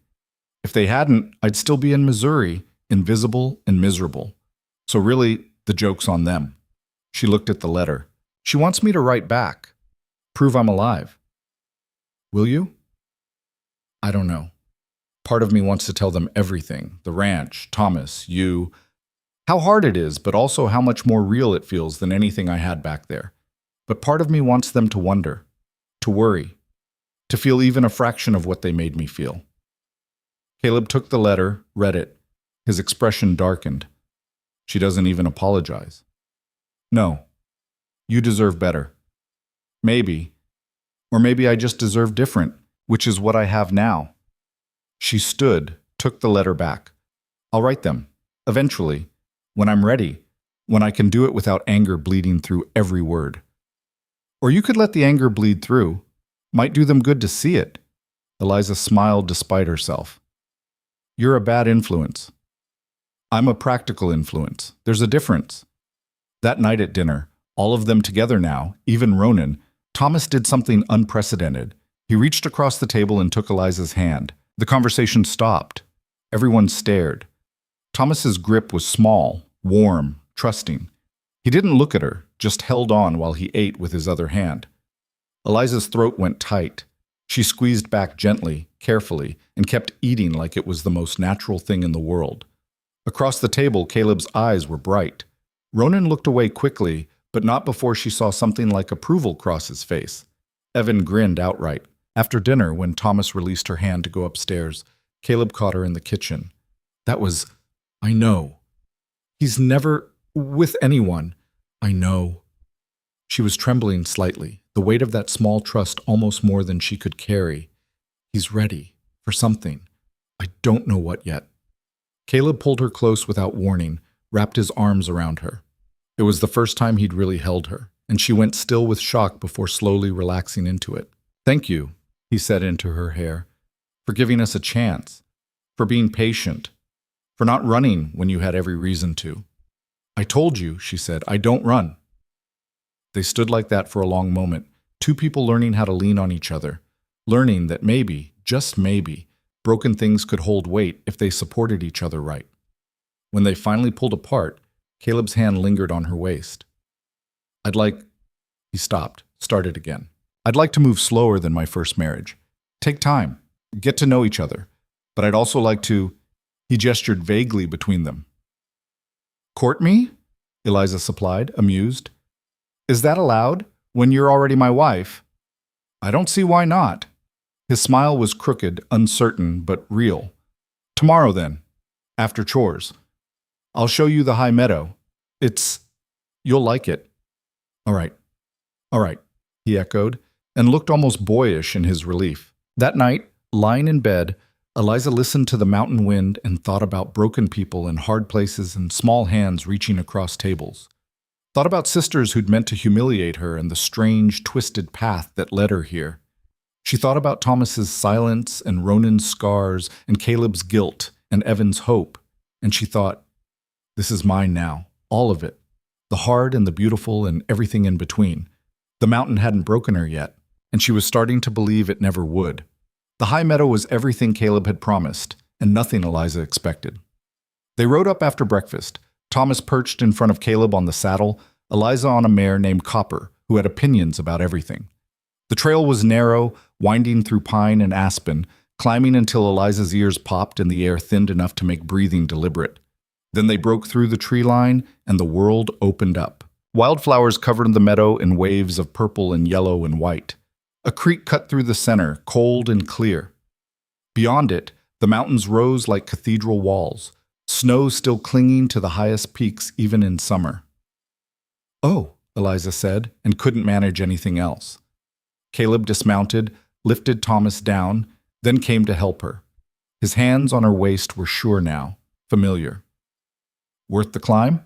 If they hadn't, I'd still be in Missouri, invisible and miserable. So really, the joke's on them." She looked at the letter. "She wants me to write back. Prove I'm alive. Will you?" "I don't know. Part of me wants to tell them everything. The ranch, Thomas, you. How hard it is, but also how much more real it feels than anything I had back there. But part of me wants them to wonder, to worry, to feel even a fraction of what they made me feel. Caleb took the letter, read it. His expression darkened. She doesn't even apologize. No, you deserve better. Maybe, or maybe I just deserve different, which is what I have now. She stood, took the letter back. I'll write them, eventually, when I'm ready, when I can do it without anger bleeding through every word. Or you could let the anger bleed through. Might do them good to see it. Eliza smiled despite herself. You're a bad influence. I'm a practical influence. There's a difference. That night at dinner, all of them together now, even Ronan, Thomas did something unprecedented. He reached across the table and took Eliza's hand. The conversation stopped. Everyone stared. Thomas's grip was small, warm, trusting. He didn't look at her, just held on while he ate with his other hand. Eliza's throat went tight. She squeezed back gently, carefully, and kept eating like it was the most natural thing in the world. Across the table, Caleb's eyes were bright. Ronan looked away quickly, but not before she saw something like approval cross his face. Evan grinned outright. After dinner, when Thomas released her hand to go upstairs, Caleb caught her in the kitchen. That was, I know. He's never with anyone. I know. She was trembling slightly, the weight of that small trust almost more than she could carry. He's ready for something. I don't know what yet. Caleb pulled her close without warning, wrapped his arms around her. It was the first time he'd really held her, and she went still with shock before slowly relaxing into it. Thank you, he said into her hair, for giving us a chance, for being patient, for not running when you had every reason to. I told you, she said, I don't run. They stood like that for a long moment, two people learning how to lean on each other, learning that maybe, just maybe, broken things could hold weight if they supported each other right. When they finally pulled apart, Caleb's hand lingered on her waist. He stopped, started again. I'd like to move slower than my first marriage. Take time, get to know each other. But I'd also like to, he gestured vaguely between them. Court me? Eliza supplied, amused. Is that allowed, when you're already my wife? I don't see why not. His smile was crooked, uncertain, but real. Tomorrow then, after chores. I'll show you the high meadow. You'll like it. All right, he echoed, and looked almost boyish in his relief. That night, lying in bed, Eliza listened to the mountain wind and thought about broken people in hard places and small hands reaching across tables. Thought about sisters who'd meant to humiliate her and the strange, twisted path that led her here. She thought about Thomas's silence and Ronan's scars and Caleb's guilt and Evan's hope, and she thought, this is mine now, all of it, the hard and the beautiful and everything in between. The mountain hadn't broken her yet, and she was starting to believe it never would. The high meadow was everything Caleb had promised, and nothing Eliza expected. They rode up after breakfast, Thomas perched in front of Caleb on the saddle, Eliza on a mare named Copper, who had opinions about everything. The trail was narrow, winding through pine and aspen, climbing until Eliza's ears popped and the air thinned enough to make breathing deliberate. Then they broke through the tree line, and the world opened up. Wildflowers covered the meadow in waves of purple and yellow and white. A creek cut through the center, cold and clear. Beyond it, the mountains rose like cathedral walls, snow still clinging to the highest peaks even in summer. Oh, Eliza said, and couldn't manage anything else. Caleb dismounted, lifted Thomas down, then came to help her. His hands on her waist were sure now, familiar. Worth the climb?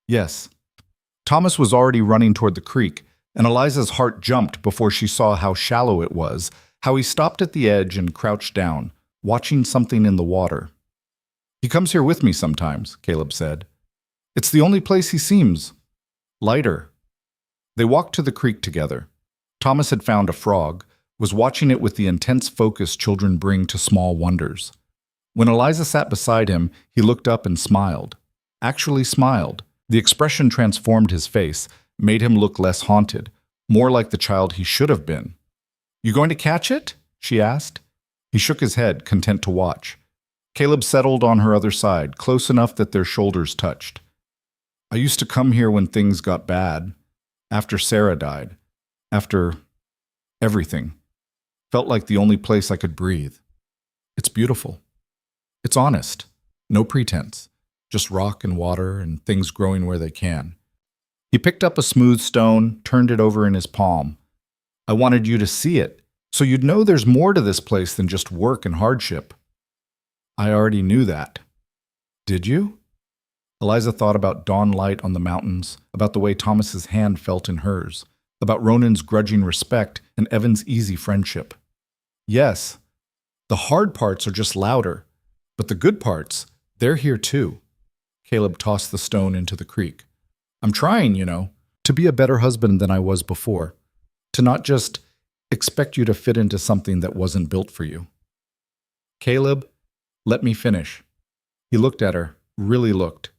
Yes. Thomas was already running toward the creek, and Eliza's heart jumped before she saw how shallow it was, how he stopped at the edge and crouched down, watching something in the water. He comes here with me sometimes, Caleb said. It's the only place he seems lighter. They walked to the creek together. Thomas had found a frog, was watching it with the intense focus children bring to small wonders. When Eliza sat beside him, he looked up and smiled. Actually smiled. The expression transformed his face, made him look less haunted, more like the child he should have been. You going to catch it? She asked. He shook his head, content to watch. Caleb settled on her other side, close enough that their shoulders touched. I used to come here when things got bad. After Sarah died. After everything. Felt like the only place I could breathe. It's beautiful. It's honest. No pretense. Just rock and water and things growing where they can. He picked up a smooth stone, turned it over in his palm. I wanted you to see it, so you'd know there's more to this place than just work and hardship. I already knew that. Did you? Eliza thought about dawn light on the mountains, about the way Thomas's hand felt in hers, about Ronan's grudging respect and Evan's easy friendship. Yes, the hard parts are just louder, but the good parts, they're here too. Caleb tossed the stone into the creek. I'm trying, to be a better husband than I was before, to not just expect you to fit into something that wasn't built for you. Caleb, let me finish. He looked at her, really looked.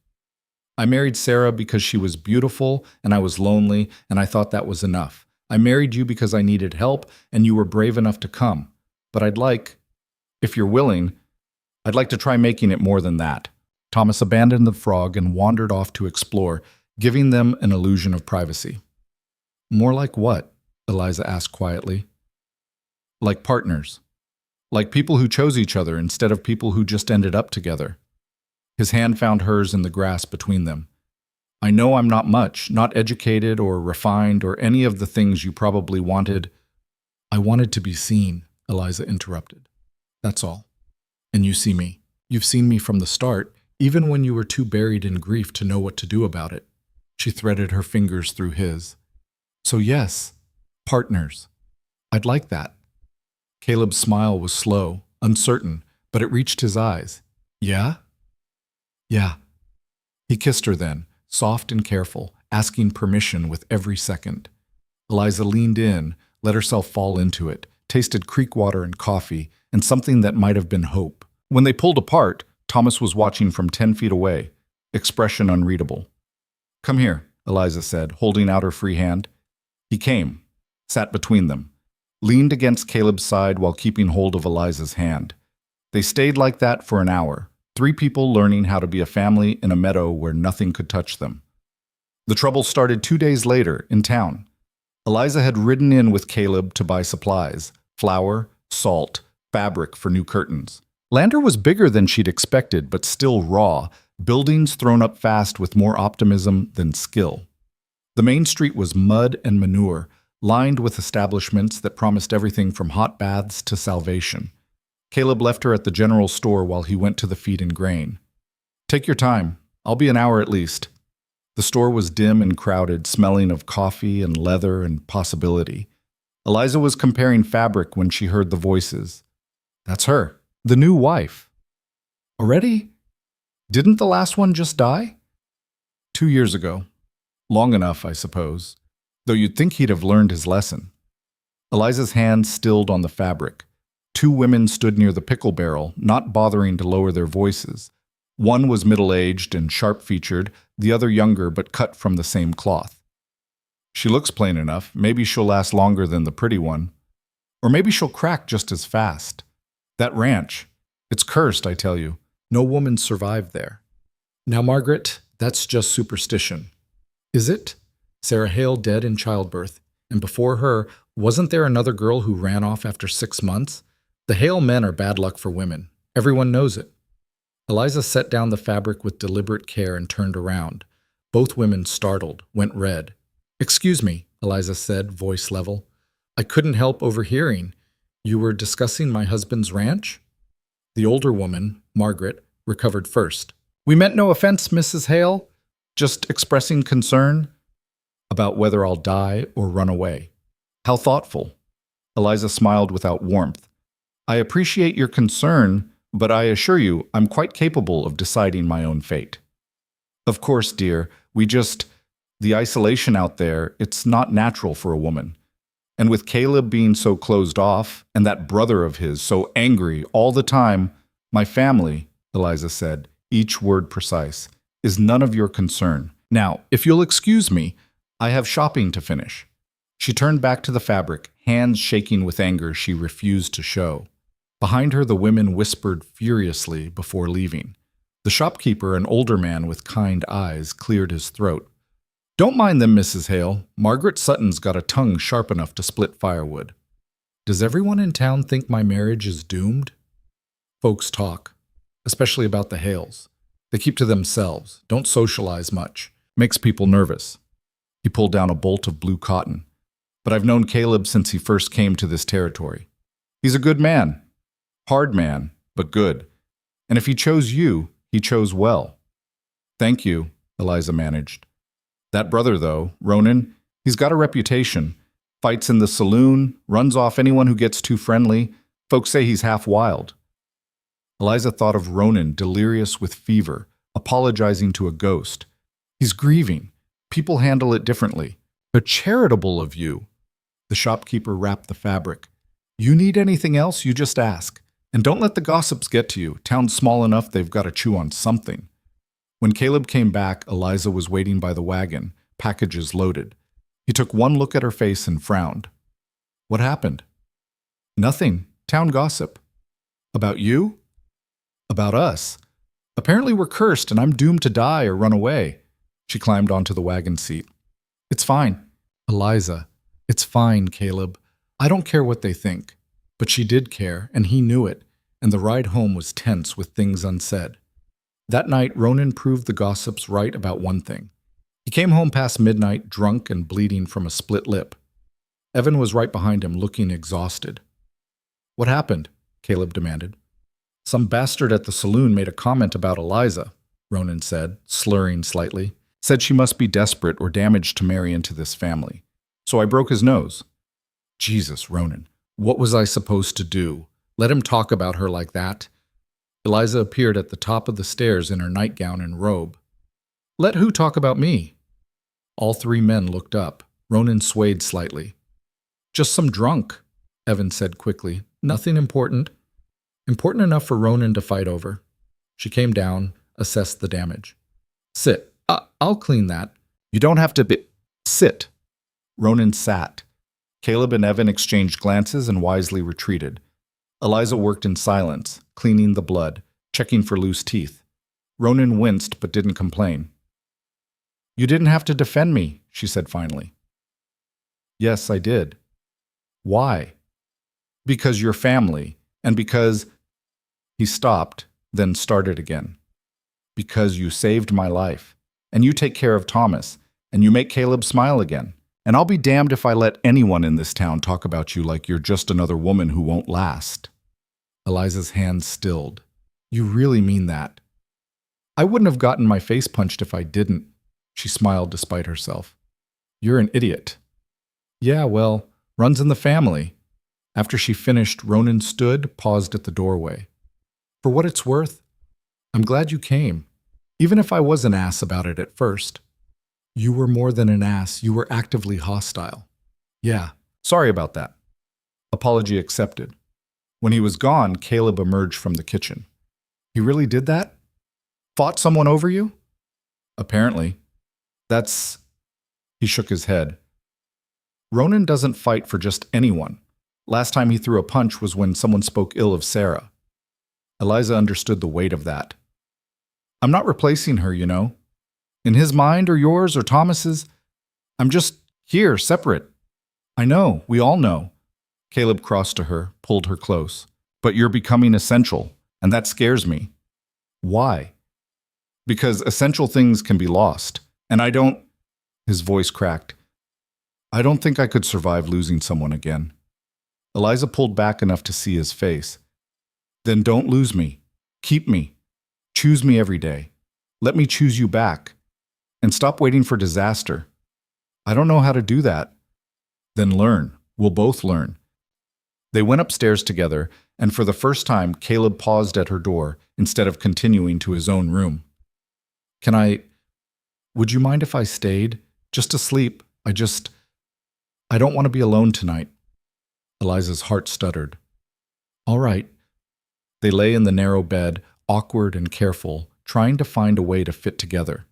I married Sarah because she was beautiful and I was lonely and I thought that was enough. I married you because I needed help and you were brave enough to come. But I'd like, if you're willing, I'd like to try making it more than that. Thomas abandoned the frog and wandered off to explore, giving them an illusion of privacy. More like what? Eliza asked quietly. Like partners. Like people who chose each other instead of people who just ended up together. His hand found hers in the grass between them. I know I'm not much, not educated or refined or any of the things you probably wanted. I wanted to be seen, Eliza interrupted. That's all. And you see me. You've seen me from the start, even when you were too buried in grief to know what to do about it. She threaded her fingers through his. So yes, partners. I'd like that. Caleb's smile was slow, uncertain, but it reached his eyes. Yeah? Yeah. He kissed her then, soft and careful, asking permission with every second. Eliza leaned in, let herself fall into it, tasted creek water and coffee, and something that might have been hope. When they pulled apart, Thomas was watching from 10 feet away, expression unreadable. Come here, Eliza said, holding out her free hand. He came, sat between them, leaned against Caleb's side while keeping hold of Eliza's hand. They stayed like that for an hour, 3 people learning how to be a family in a meadow where nothing could touch them. The trouble started 2 days later, in town. Eliza had ridden in with Caleb to buy supplies, flour, salt, fabric for new curtains. Lander was bigger than she'd expected, but still raw, buildings thrown up fast with more optimism than skill. The main street was mud and manure, lined with establishments that promised everything from hot baths to salvation. Caleb left her at the general store while he went to the feed and grain. Take your time. I'll be an hour at least. The store was dim and crowded, smelling of coffee and leather and possibility. Eliza was comparing fabric when she heard the voices. That's her, the new wife. Already? Didn't the last one just die? 2 years ago. Long enough, I suppose. Though you'd think he'd have learned his lesson. Eliza's hand stilled on the fabric. 2 women stood near the pickle barrel, not bothering to lower their voices. One was middle-aged and sharp-featured, the other younger but cut from the same cloth. She looks plain enough. Maybe she'll last longer than the pretty one. Or maybe she'll crack just as fast. That ranch, it's cursed, I tell you. No woman survived there. Now, Margaret, that's just superstition. Is it? Sarah Hale dead in childbirth, and before her, wasn't there another girl who ran off after 6 months? The Hale men are bad luck for women. Everyone knows it. Eliza set down the fabric with deliberate care and turned around. Both women, startled, went red. Excuse me, Eliza said, voice level. I couldn't help overhearing. You were discussing my husband's ranch? The older woman, Margaret, recovered first. We meant no offense, Mrs. Hale. Just expressing concern about whether I'll die or run away. How thoughtful. Eliza smiled without warmth. I appreciate your concern, but I assure you I'm quite capable of deciding my own fate. Of course, dear, the isolation out there, it's not natural for a woman. And with Caleb being so closed off, and that brother of his so angry all the time, my family, Eliza said, each word precise, is none of your concern. Now, if you'll excuse me, I have shopping to finish. She turned back to the fabric, hands shaking with anger she refused to show. Behind her, the women whispered furiously before leaving. The shopkeeper, an older man with kind eyes, cleared his throat. "Don't mind them, Mrs. Hale. Margaret Sutton's got a tongue sharp enough to split firewood." "Does everyone in town think my marriage is doomed?" Folks talk, especially about the Hales. They keep to themselves, don't socialize much. Makes people nervous. He pulled down a bolt of blue cotton. "But I've known Caleb since he first came to this territory. He's a good man. Hard man, but good. And if he chose you, he chose well." "Thank you," Eliza managed. "That brother, though, Ronan, he's got a reputation. Fights in the saloon, runs off anyone who gets too friendly. Folks say he's half wild." Eliza thought of Ronan, delirious with fever, apologizing to a ghost. "He's grieving. People handle it differently. But charitable of you." The shopkeeper wrapped the fabric. "You need anything else, you just ask. And don't let the gossips get to you. Town's small enough they've got to chew on something." When Caleb came back, Eliza was waiting by the wagon, packages loaded. He took one look at her face and frowned. "What happened?" "Nothing. Town gossip." "About you?" "About us. Apparently we're cursed and I'm doomed to die or run away." She climbed onto the wagon seat. "It's fine." "Eliza, it's fine, Caleb. I don't care what they think." But she did care, and he knew it, and the ride home was tense with things unsaid. That night, Ronan proved the gossips right about one thing. He came home past midnight, drunk and bleeding from a split lip. Evan was right behind him, looking exhausted. "What happened?" Caleb demanded. "Some bastard at the saloon made a comment about Eliza," Ronan said, slurring slightly. "Said she must be desperate or damaged to marry into this family. So I broke his nose." "Jesus, Ronan. What was I supposed to do? Let him talk about her like that?" Eliza appeared at the top of the stairs in her nightgown and robe. "Let who talk about me?" All three men looked up. Ronan swayed slightly. "Just some drunk," Evan said quickly. "Nothing important." Important enough for Ronan to fight over. She came down, assessed the damage. "Sit. I'll clean that." "You don't have to sit." Ronan sat. Caleb and Evan exchanged glances and wisely retreated. Eliza worked in silence, cleaning the blood, checking for loose teeth. Ronan winced but didn't complain. "You didn't have to defend me," she said finally. "Yes, I did." "Why?" "Because you're family, and because—" He stopped, then started again. "Because you saved my life, and you take care of Thomas, and you make Caleb smile again. And I'll be damned if I let anyone in this town talk about you like you're just another woman who won't last." Eliza's hands stilled. "You really mean that?" "I wouldn't have gotten my face punched if I didn't." She smiled despite herself. "You're an idiot." "Yeah, well, runs in the family." After she finished, Ronan stood, paused at the doorway. "For what it's worth, I'm glad you came, even if I was an ass about it at first." "You were more than an ass. You were actively hostile." "Yeah, sorry about that." Apology accepted. When he was gone, Caleb emerged from the kitchen. "He really did that? Fought someone over you?" "Apparently. That's—" He shook his head. "Ronan doesn't fight for just anyone. Last time he threw a punch was when someone spoke ill of Sarah." Eliza understood the weight of that. "I'm not replacing her, you know. In his mind or yours or Thomas's, I'm just here, separate." "I know, we all know." Caleb crossed to her, pulled her close. "But you're becoming essential, and that scares me." "Why?" "Because essential things can be lost, and I don't—" His voice cracked. "I don't think I could survive losing someone again." Eliza pulled back enough to see his face. "Then don't lose me. Keep me. Choose me every day. Let me choose you back. And stop waiting for disaster." "I don't know how to do that." "Then learn. We'll both learn." They went upstairs together, and for the first time, Caleb paused at her door instead of continuing to his own room. Would you mind if I stayed? Just to sleep. I don't want to be alone tonight." Eliza's heart stuttered. "All right." They lay in the narrow bed, awkward and careful, trying to find a way to fit together.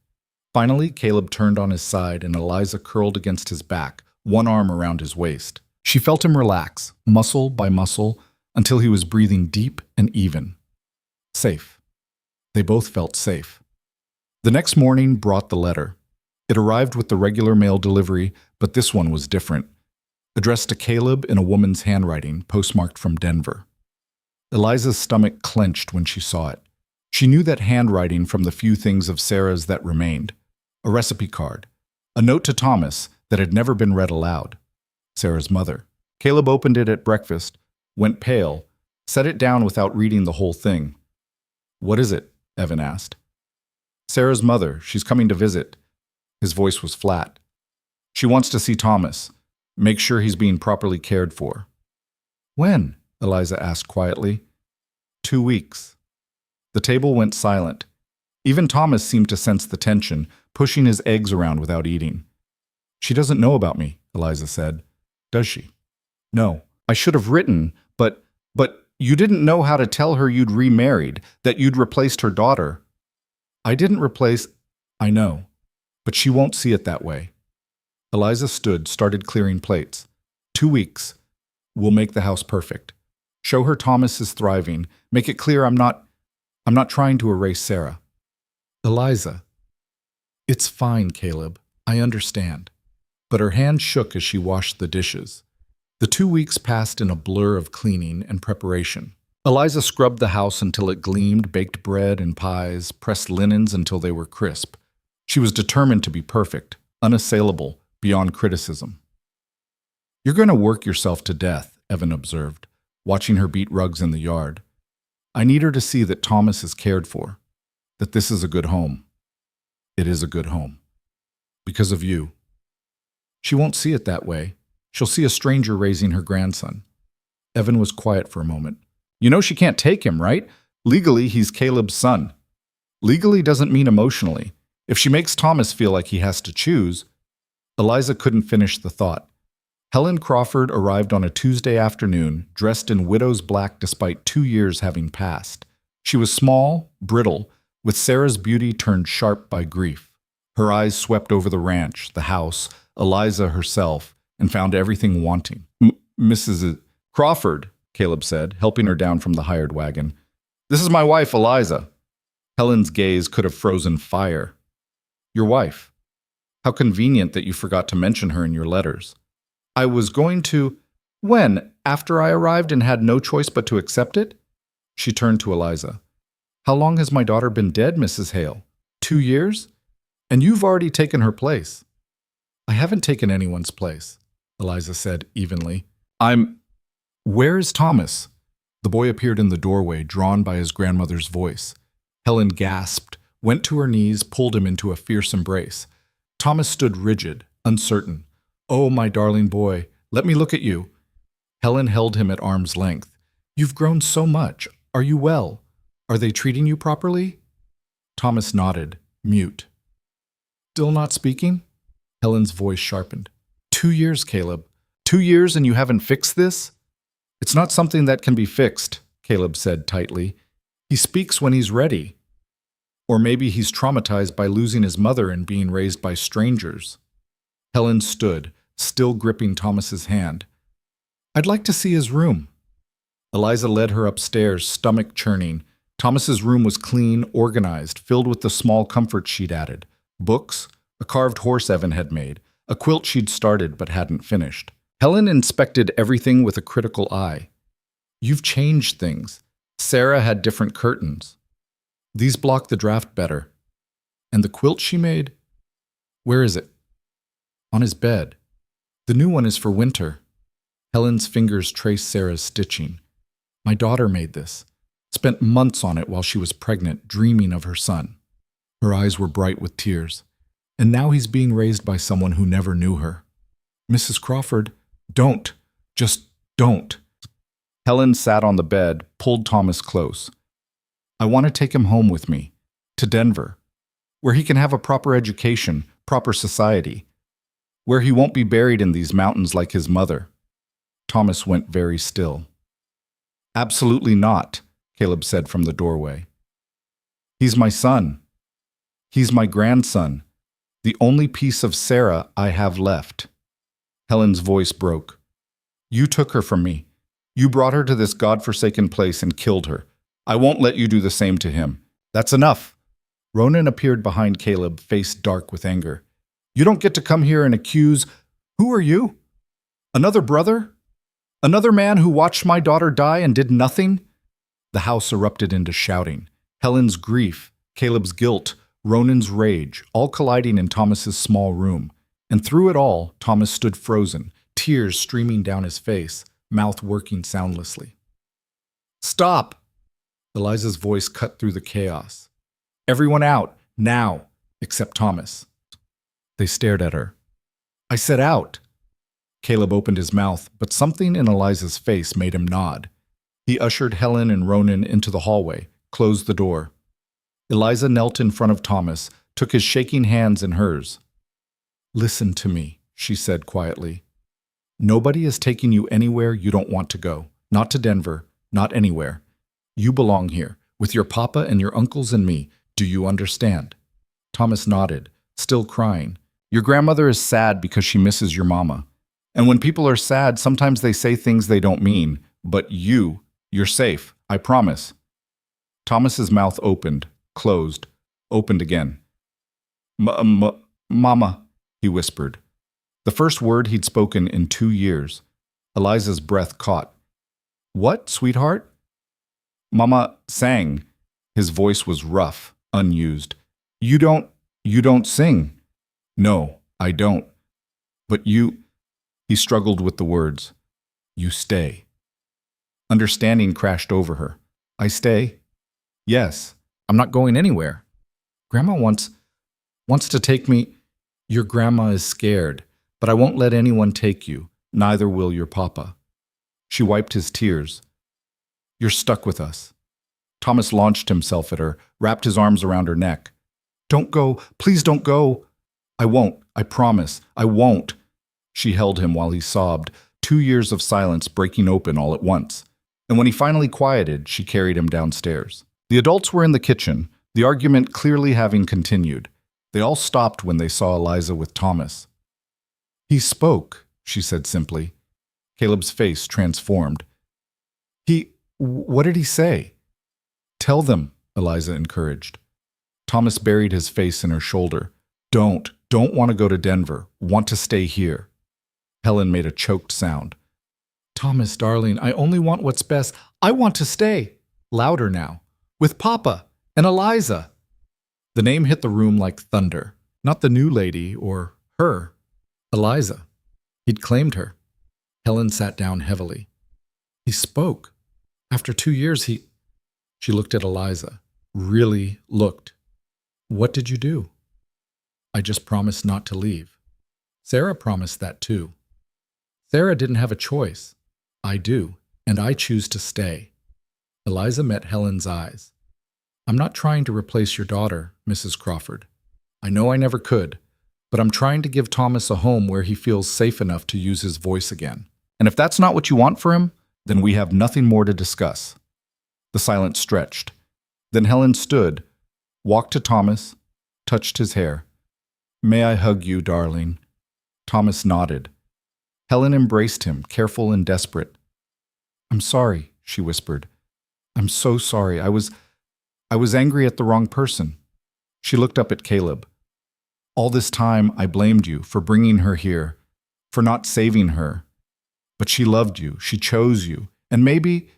Finally, Caleb turned on his side and Eliza curled against his back, one arm around his waist. She felt him relax, muscle by muscle, until he was breathing deep and even. Safe. They both felt safe. The next morning brought the letter. It arrived with the regular mail delivery, but this one was different. Addressed to Caleb in a woman's handwriting, postmarked from Denver. Eliza's stomach clenched when she saw it. She knew that handwriting from the few things of Sarah's that remained. A recipe card. A note to Thomas that had never been read aloud. Sarah's mother. Caleb opened it at breakfast, went pale, set it down without reading the whole thing. "What is it?" Evan asked. "Sarah's mother. She's coming to visit." His voice was flat. "She wants to see Thomas. Make sure he's being properly cared for." "When?" Eliza asked quietly. 2 weeks. The table went silent. Even Thomas seemed to sense the tension, pushing his eggs around without eating. "She doesn't know about me," Eliza said. "Does she?" "No. I should have written, but you didn't know how to tell her you'd remarried, that you'd replaced her daughter." "I didn't replace—" "I know. But she won't see it that way." Eliza stood, started clearing plates. 2 weeks. We'll make the house perfect. Show her Thomas is thriving. Make it clear I'm not trying to erase Sarah." "Eliza." "It's fine, Caleb. I understand." But her hand shook as she washed the dishes. The 2 weeks passed in a blur of cleaning and preparation. Eliza scrubbed the house until it gleamed, baked bread and pies, pressed linens until they were crisp. She was determined to be perfect, unassailable, beyond criticism. "You're going to work yourself to death," Evan observed, watching her beat rugs in the yard. "I need her to see that Thomas is cared for, that this is a good home." "It is a good home. Because of you." "She won't see it that way. She'll see a stranger raising her grandson." Evan was quiet for a moment. "You know she can't take him, right? Legally, he's Caleb's son." "Legally doesn't mean emotionally. If she makes Thomas feel like he has to choose—" Eliza couldn't finish the thought. Helen Crawford arrived on a Tuesday afternoon, dressed in widow's black despite 2 years having passed. She was small, brittle, with Sarah's beauty turned sharp by grief. Her eyes swept over the ranch, the house, Eliza herself, and found everything wanting. "Mrs. Crawford," Caleb said, helping her down from the hired wagon. "This is my wife, Eliza." Helen's gaze could have frozen fire. "Your wife? How convenient that you forgot to mention her in your letters." "I was going to—" "When? After I arrived and had no choice but to accept it?" She turned to Eliza. "How long has my daughter been dead, Mrs. Hale? 2 years? And you've already taken her place." "I haven't taken anyone's place," Eliza said evenly. "Where is Thomas?" The boy appeared in the doorway, drawn by his grandmother's voice. Helen gasped, went to her knees, pulled him into a fierce embrace. Thomas stood rigid, uncertain. "Oh, my darling boy, let me look at you." Helen held him at arm's length. "You've grown so much. Are you well? Are they treating you properly?" Thomas nodded, mute. "Still not speaking?" Helen's voice sharpened. 2 years, Caleb. 2 years and you haven't fixed this?" "It's not something that can be fixed," Caleb said tightly. "He speaks when he's ready. Or maybe he's traumatized by losing his mother and being raised by strangers." Helen stood, still gripping Thomas's hand. "I'd like to see his room." Eliza led her upstairs, stomach churning. Thomas's room was clean, organized, filled with the small comforts she'd added. Books, a carved horse Evan had made, a quilt she'd started but hadn't finished. Helen inspected everything with a critical eye. "You've changed things. Sarah had different curtains. These block the draft better. And the quilt she made? Where is it?" "On his bed. The new one is for winter." Helen's fingers traced Sarah's stitching. "My daughter made this. Spent months on it while she was pregnant, dreaming of her son." Her eyes were bright with tears. "And now he's being raised by someone who never knew her." "Mrs. Crawford, don't. Just don't." Helen sat on the bed, pulled Thomas close. "I want to take him home with me, to Denver, where he can have a proper education, proper society, where he won't be buried in these mountains like his mother." Thomas went very still. "Absolutely not," Caleb said from the doorway. "He's my son. He's my grandson, the only piece of Sarah I have left." Helen's voice broke. "You took her from me. You brought her to this godforsaken place and killed her. I won't let you do the same to him. That's enough. Ronan appeared behind Caleb, face dark with anger. You don't get to come here and accuse. Who are you? Another brother? Another man who watched my daughter die and did nothing? The house erupted into shouting. Helen's grief, Caleb's guilt, Ronan's rage, all colliding in Thomas's small room. And through it all, Thomas stood frozen, tears streaming down his face, mouth working soundlessly. Stop! Eliza's voice cut through the chaos. Everyone out, now, except Thomas. They stared at her. I said out. Caleb opened his mouth, but something in Eliza's face made him nod. He ushered Helen and Ronan into the hallway, closed the door. Eliza knelt in front of Thomas, took his shaking hands in hers. Listen to me, she said quietly. Nobody is taking you anywhere you don't want to go. Not to Denver, not anywhere. You belong here, with your papa and your uncles and me. Do you understand? Thomas nodded, still crying. Your grandmother is sad because she misses your mama. And when people are sad, sometimes they say things they don't mean. But you're safe, I promise. Thomas's mouth opened, closed, opened again. Mama, he whispered. The first word he'd spoken in 2 years. Eliza's breath caught. What, sweetheart? Mama sang. His voice was rough, unused. You don't sing. No, I don't. But you, he struggled with the words. You stay. Understanding crashed over her. I stay? Yes, I'm not going anywhere. Grandma wants to take me. Your grandma is scared, but I won't let anyone take you. Neither will your papa. She wiped his tears. You're stuck with us. Thomas launched himself at her, wrapped his arms around her neck. Don't go. Please don't go. I won't. I promise. I won't. She held him while he sobbed, 2 years of silence breaking open all at once. And when he finally quieted, she carried him downstairs. The adults were in the kitchen, the argument clearly having continued. They all stopped when they saw Eliza with Thomas. He spoke, she said simply. Caleb's face transformed. What did he say? Tell them, Eliza encouraged. Thomas buried his face in her shoulder. Don't want to go to Denver, want to stay here. Helen made a choked sound. Thomas, darling, I only want what's best. I want to stay. Louder now. With Papa and Eliza. The name hit the room like thunder. Not the new lady or her. Eliza. He'd claimed her. Helen sat down heavily. He spoke. After 2 years, She looked at Eliza. Really looked. What did you do? I just promised not to leave. Sarah promised that too. Sarah didn't have a choice. I do, and I choose to stay. Eliza met Helen's eyes. I'm not trying to replace your daughter, Mrs. Crawford. I know I never could, but I'm trying to give Thomas a home where he feels safe enough to use his voice again. And if that's not what you want for him, then we have nothing more to discuss. The silence stretched. Then Helen stood, walked to Thomas, touched his hair. May I hug you, darling? Thomas nodded. Helen embraced him, careful and desperate. I'm sorry, she whispered. I'm so sorry. I was angry at the wrong person. She looked up at Caleb. All this time, I blamed you for bringing her here, for not saving her. But she loved you, she chose you, and maybe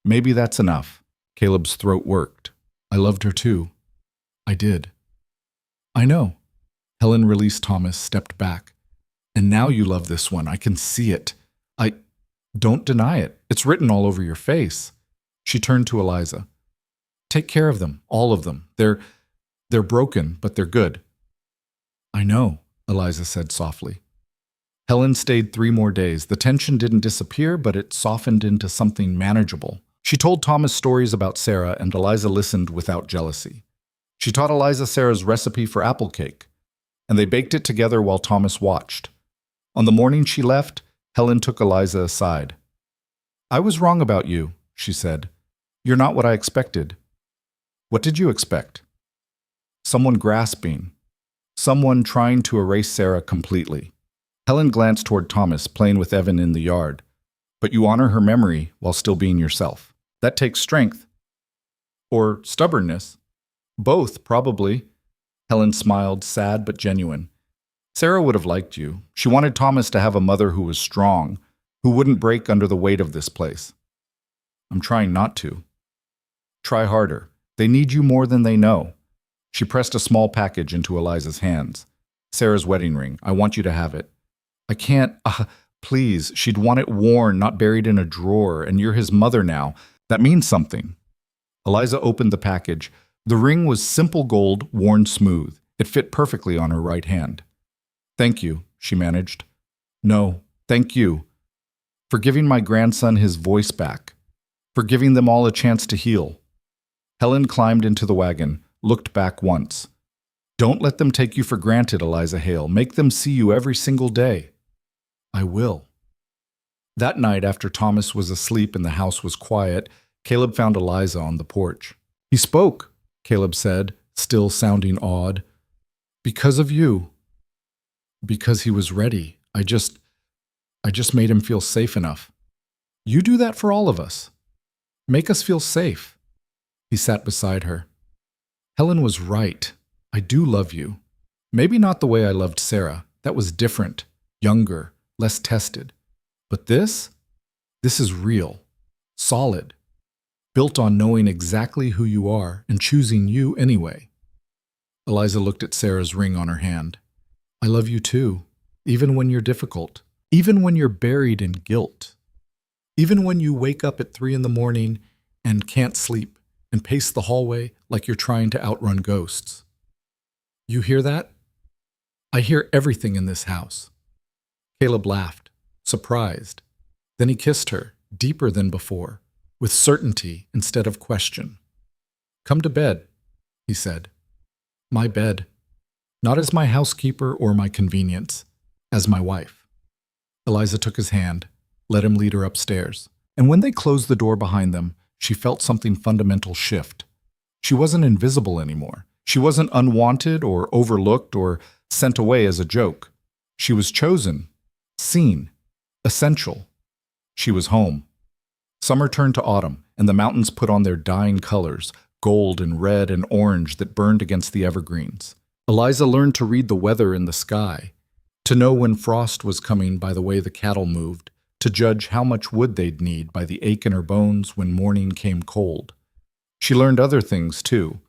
that's enough. Caleb's throat worked. I loved her too. I did. I know. Helen released Thomas, stepped back. And now you love this one. I can see it. Don't deny it. It's written all over your face. She turned to Eliza. Take care of them, all of them. They're broken, but they're good. I know, Eliza said softly. Helen stayed 3 more days. The tension didn't disappear, but it softened into something manageable. She told Thomas stories about Sarah, and Eliza listened without jealousy. She taught Eliza Sarah's recipe for apple cake, and they baked it together while Thomas watched. On the morning she left, Helen took Eliza aside. I was wrong about you, she said. You're not what I expected. What did you expect? Someone grasping. Someone trying to erase Sarah completely. Helen glanced toward Thomas, playing with Evan in the yard. but you honor her memory while still being yourself. That takes strength. Or stubbornness. Both, probably. Helen smiled, sad but genuine. Sarah would have liked you. She wanted Thomas to have a mother who was strong, who wouldn't break under the weight of this place. I'm trying not to. Try harder. They need you more than they know. She pressed a small package into Eliza's hands. Sarah's wedding ring. I want you to have it. I can't. Please. She'd want it worn, not buried in a drawer, and you're his mother now. That means something. Eliza opened the package. The ring was simple gold, worn smooth. It fit perfectly on her right hand. Thank you, she managed. No, thank you. For giving my grandson his voice back. For giving them all a chance to heal. Helen climbed into the wagon, looked back once. Don't let them take you for granted, Eliza Hale. Make them see you every single day. I will. That night, after Thomas was asleep and the house was quiet, Caleb found Eliza on the porch. He spoke, Caleb said, still sounding awed. Because of you. Because he was ready. I just made him feel safe enough. You do that for all of us. Make us feel safe. He sat beside her. Helen was right. I do love you. Maybe not the way I loved Sarah. That was different, younger, less tested. But this is real, solid, built on knowing exactly who you are and choosing you anyway. Eliza looked at Sarah's ring on her hand. I love you too, even when you're difficult, even when you're buried in guilt, even when you wake up at 3 a.m. and can't sleep and pace the hallway like you're trying to outrun ghosts. You hear that? I hear everything in this house. Caleb laughed, surprised. Then he kissed her, deeper than before, with certainty instead of question. Come to bed, he said. My bed. Not as my housekeeper or my convenience, as my wife. Eliza took his hand, let him lead her upstairs, and when they closed the door behind them, she felt something fundamental shift. She wasn't invisible anymore. She wasn't unwanted or overlooked or sent away as a joke. She was chosen, seen, essential. She was home. Summer turned to autumn, and the mountains put on their dying colors, gold and red and orange that burned against the evergreens. Eliza learned to read the weather in the sky, to know when frost was coming by the way the cattle moved, to judge how much wood they'd need by the ache in her bones when morning came cold. She learned other things, too.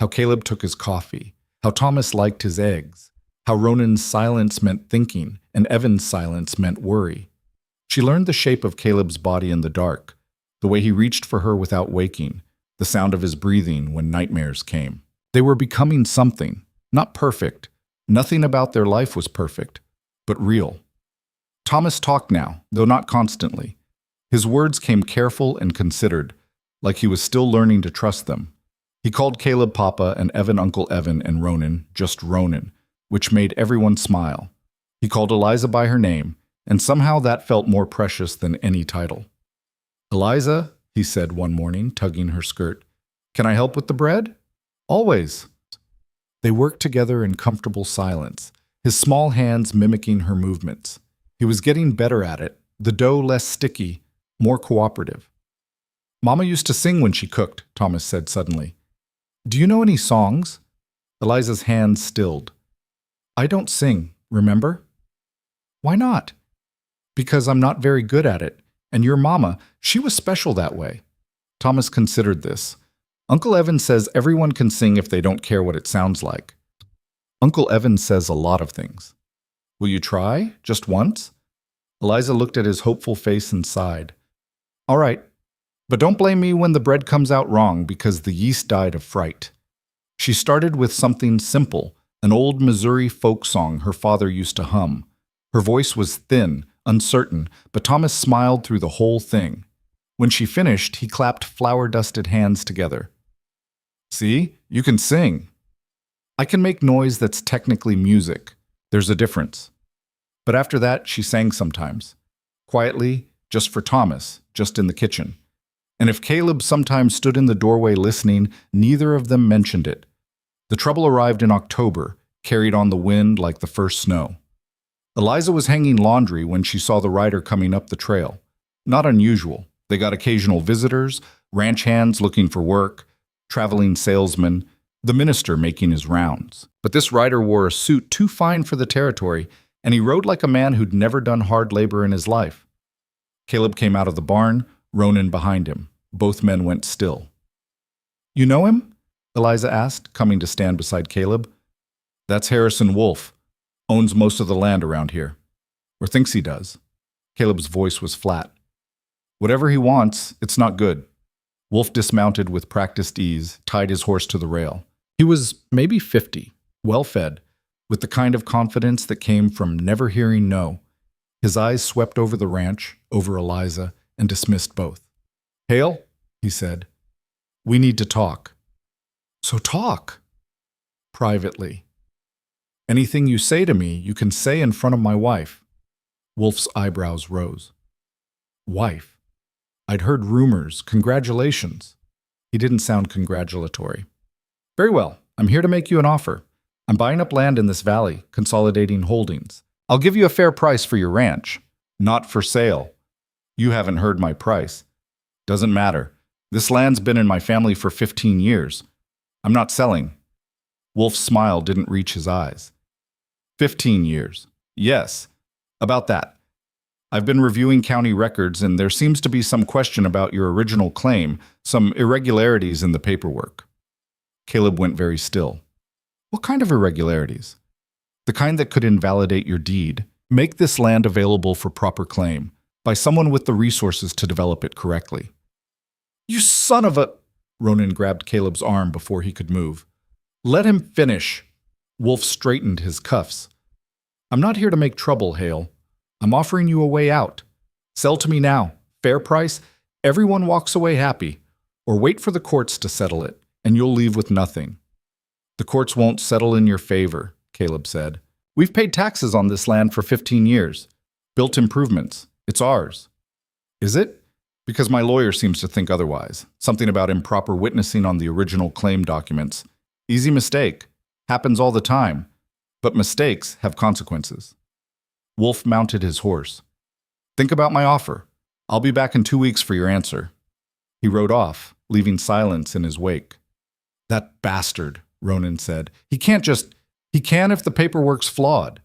How Caleb took his coffee, how Thomas liked his eggs, how Ronan's silence meant thinking and Evan's silence meant worry. She learned the shape of Caleb's body in the dark, the way he reached for her without waking, the sound of his breathing when nightmares came. They were becoming something, not perfect. Nothing about their life was perfect, but real. Thomas talked now, though not constantly. His words came careful and considered, like he was still learning to trust them. He called Caleb Papa and Evan Uncle Evan and Ronan just Ronan, which made everyone smile. He called Eliza by her name, and somehow that felt more precious than any title. Eliza, he said one morning, tugging her skirt, can I help with the bread? Always. They worked together in comfortable silence, his small hands mimicking her movements. He was getting better at it, the dough less sticky, more cooperative. Mama used to sing when she cooked, Thomas said suddenly. Do you know any songs? Eliza's hands stilled. I don't sing, remember? Why not? Because I'm not very good at it, and your mama, she was special that way. Thomas considered this. Uncle Evan says everyone can sing if they don't care what it sounds like. Uncle Evan says a lot of things. Will you try, just once? Eliza looked at his hopeful face and sighed. All right, but don't blame me when the bread comes out wrong because the yeast died of fright. She started with something simple, an old Missouri folk song her father used to hum. Her voice was thin, uncertain, but Thomas smiled through the whole thing. When she finished, he clapped flour-dusted hands together. See, you can sing. I can make noise that's technically music. There's a difference. But after that, she sang sometimes. Quietly, just for Thomas, just in the kitchen. And if Caleb sometimes stood in the doorway listening, neither of them mentioned it. The trouble arrived in October, carried on the wind like the first snow. Eliza was hanging laundry when she saw the rider coming up the trail. Not unusual. They got occasional visitors, ranch hands looking for work, traveling salesmen, the minister making his rounds. But this rider wore a suit too fine for the territory, and he rode like a man who'd never done hard labor in his life. Caleb came out of the barn, Ronan behind him. Both men went still. "You know him?" Eliza asked, coming to stand beside Caleb. "That's Harrison Wolf. Owns most of the land around here. Or thinks he does." Caleb's voice was flat. "Whatever he wants, it's not good." Wolf dismounted with practiced ease, tied his horse to the rail. He was maybe 50, well-fed, with the kind of confidence that came from never hearing no. His eyes swept over the ranch, over Eliza, and dismissed both. "Hale," he said, "we need to talk." "So talk." "Privately. Anything you say to me, you can say in front of my wife." Wolf's eyebrows rose. "Wife? I'd heard rumors. Congratulations." He didn't sound congratulatory. "Very well. I'm here to make you an offer. I'm buying up land in this valley, consolidating holdings. I'll give you a fair price for your ranch. Not for sale. You haven't heard my price. Doesn't matter. This land's been in my family for 15 years. I'm not selling." Wolf's smile didn't reach his eyes. 15 years. Yes, about that. I've been reviewing county records, and there seems to be some question about your original claim, some irregularities in the paperwork. Caleb went very still. "What kind of irregularities?" "The kind that could invalidate your deed, make this land available for proper claim, by someone with the resources to develop it correctly." "You son of a—" Ronan grabbed Caleb's arm before he could move. "Let him finish." Wolf straightened his cuffs. "I'm not here to make trouble, Hale. I'm offering you a way out. Sell to me now. Fair price. Everyone walks away happy. Or wait for the courts to settle it, and you'll leave with nothing." "The courts won't settle in your favor," Caleb said. "We've paid taxes on this land for 15 years. Built improvements. It's ours." "Is it?" "Because my lawyer seems to think otherwise. Something about improper witnessing on the original claim documents. Easy mistake. Happens all the time. But mistakes have consequences." Wolf mounted his horse. "Think about my offer. I'll be back in 2 weeks for your answer." He rode off, leaving silence in his wake. "That bastard," Ronan said. He can if the paperwork's flawed."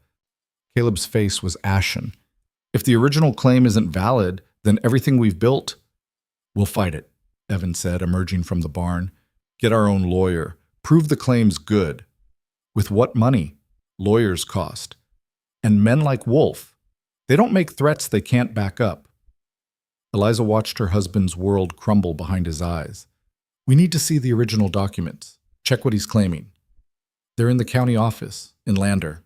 Caleb's face was ashen. "If the original claim isn't valid, then everything we've built—" "We'll fight it," Evan said, emerging from the barn. "Get our own lawyer. Prove the claim's good." "With what money?" "Lawyers cost. And men like Wolf. They don't make threats they can't back up." Eliza watched her husband's world crumble behind his eyes. "We need to see the original documents. Check what he's claiming." "They're in the county office, in Lander."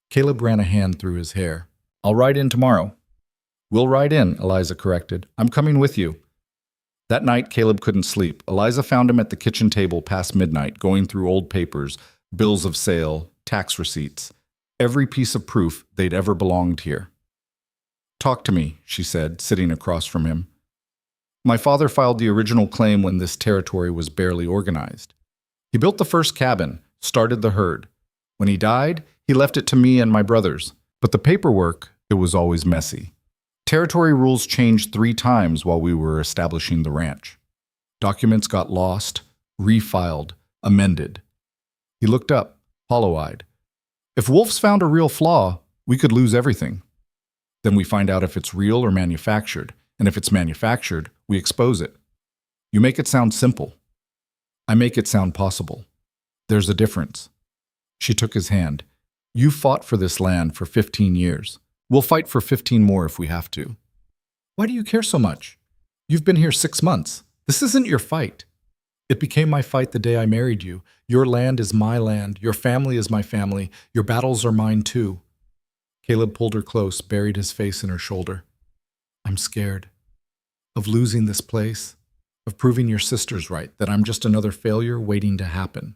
Caleb ran a hand through his hair. "I'll ride in tomorrow." "We'll ride in," Eliza corrected. "I'm coming with you." That night, Caleb couldn't sleep. Eliza found him at the kitchen table past midnight, going through old papers, bills of sale, tax receipts, every piece of proof they'd ever belonged here. "Talk to me," she said, sitting across from him. "My father filed the original claim when this territory was barely organized. He built the first cabin, started the herd. When he died, he left it to me and my brothers. But the paperwork, it was always messy. Territory rules changed 3 times while we were establishing the ranch. Documents got lost, refiled, amended." He looked up, hollow-eyed. "If Wolf's found a real flaw, we could lose everything. Then we find out if it's real or manufactured, and if it's manufactured, we expose it. You make it sound simple. I make it sound possible. There's a difference." She took his hand. "You fought for this land for 15 years. We'll fight for 15 more if we have to." "Why do you care so much? You've been here 6 months. This isn't your fight." "It became my fight the day I married you. Your land is my land. Your family is my family. Your battles are mine too." Caleb pulled her close, buried his face in her shoulder. "I'm scared. Of losing this place. Of proving your sisters right, that I'm just another failure waiting to happen."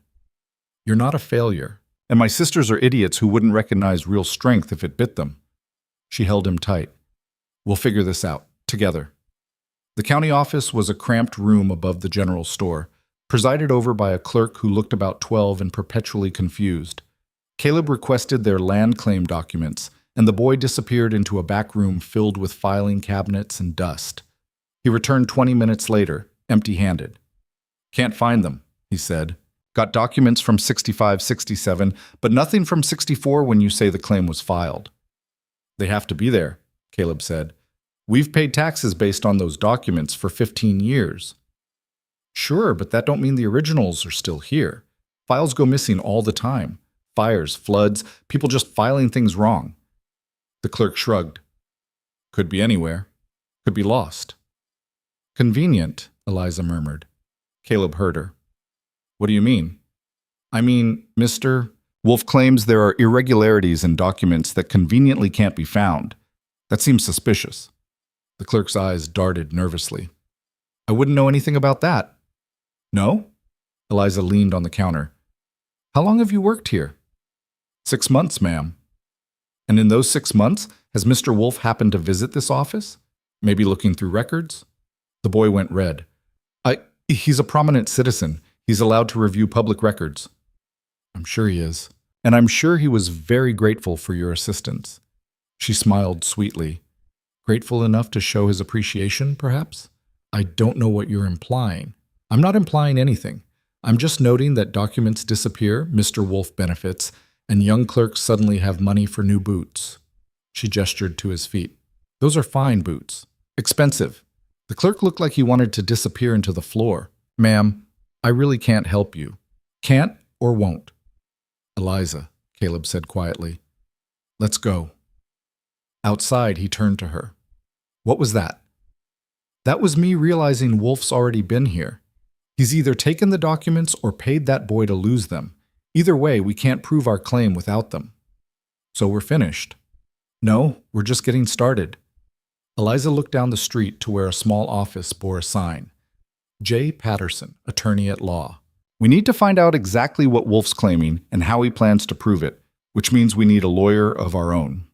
"You're not a failure. And my sisters are idiots who wouldn't recognize real strength if it bit them." She held him tight. "We'll figure this out, together." The county office was a cramped room above the general store, presided over by a clerk who looked about 12 and perpetually confused. Caleb requested their land claim documents, and the boy disappeared into a back room filled with filing cabinets and dust. He returned 20 minutes later, empty-handed. "Can't find them," he said. "Got documents from 65, 67, but nothing from 64 when you say the claim was filed." "They have to be there," Caleb said. "We've paid taxes based on those documents for 15 years. "Sure, but that don't mean the originals are still here. Files go missing all the time. Fires, floods, people just filing things wrong." The clerk shrugged. "Could be anywhere. Could be lost." "Convenient," Eliza murmured. Caleb heard her. "What do you mean?" "I mean, Mr. Wolf claims there are irregularities in documents that conveniently can't be found. That seems suspicious." The clerk's eyes darted nervously. "I wouldn't know anything about that." "No?" Eliza leaned on the counter. "How long have you worked here?" 6 months, ma'am." "And in those 6 months, has Mr. Wolf happened to visit this office? Maybe looking through records?" The boy went red. He's a prominent citizen. He's allowed to review public records." "I'm sure he is. And I'm sure he was very grateful for your assistance." She smiled sweetly. "Grateful enough to show his appreciation, perhaps?" "I don't know what you're implying." "I'm not implying anything. I'm just noting that documents disappear, Mr. Wolf benefits, and young clerks suddenly have money for new boots." She gestured to his feet. "Those are fine boots. Expensive." The clerk looked like he wanted to disappear into the floor. "Ma'am, I really can't help you. Can't or won't." "Eliza," Caleb said quietly. "Let's go." Outside, he turned to her. "What was that?" "That was me realizing Wolf's already been here. He's either taken the documents or paid that boy to lose them. Either way, we can't prove our claim without them." "So we're finished." "No, we're just getting started." Eliza looked down the street to where a small office bore a sign. J. Patterson, attorney at law. "We need to find out exactly what Wolf's claiming and how he plans to prove it, which means we need a lawyer of our own."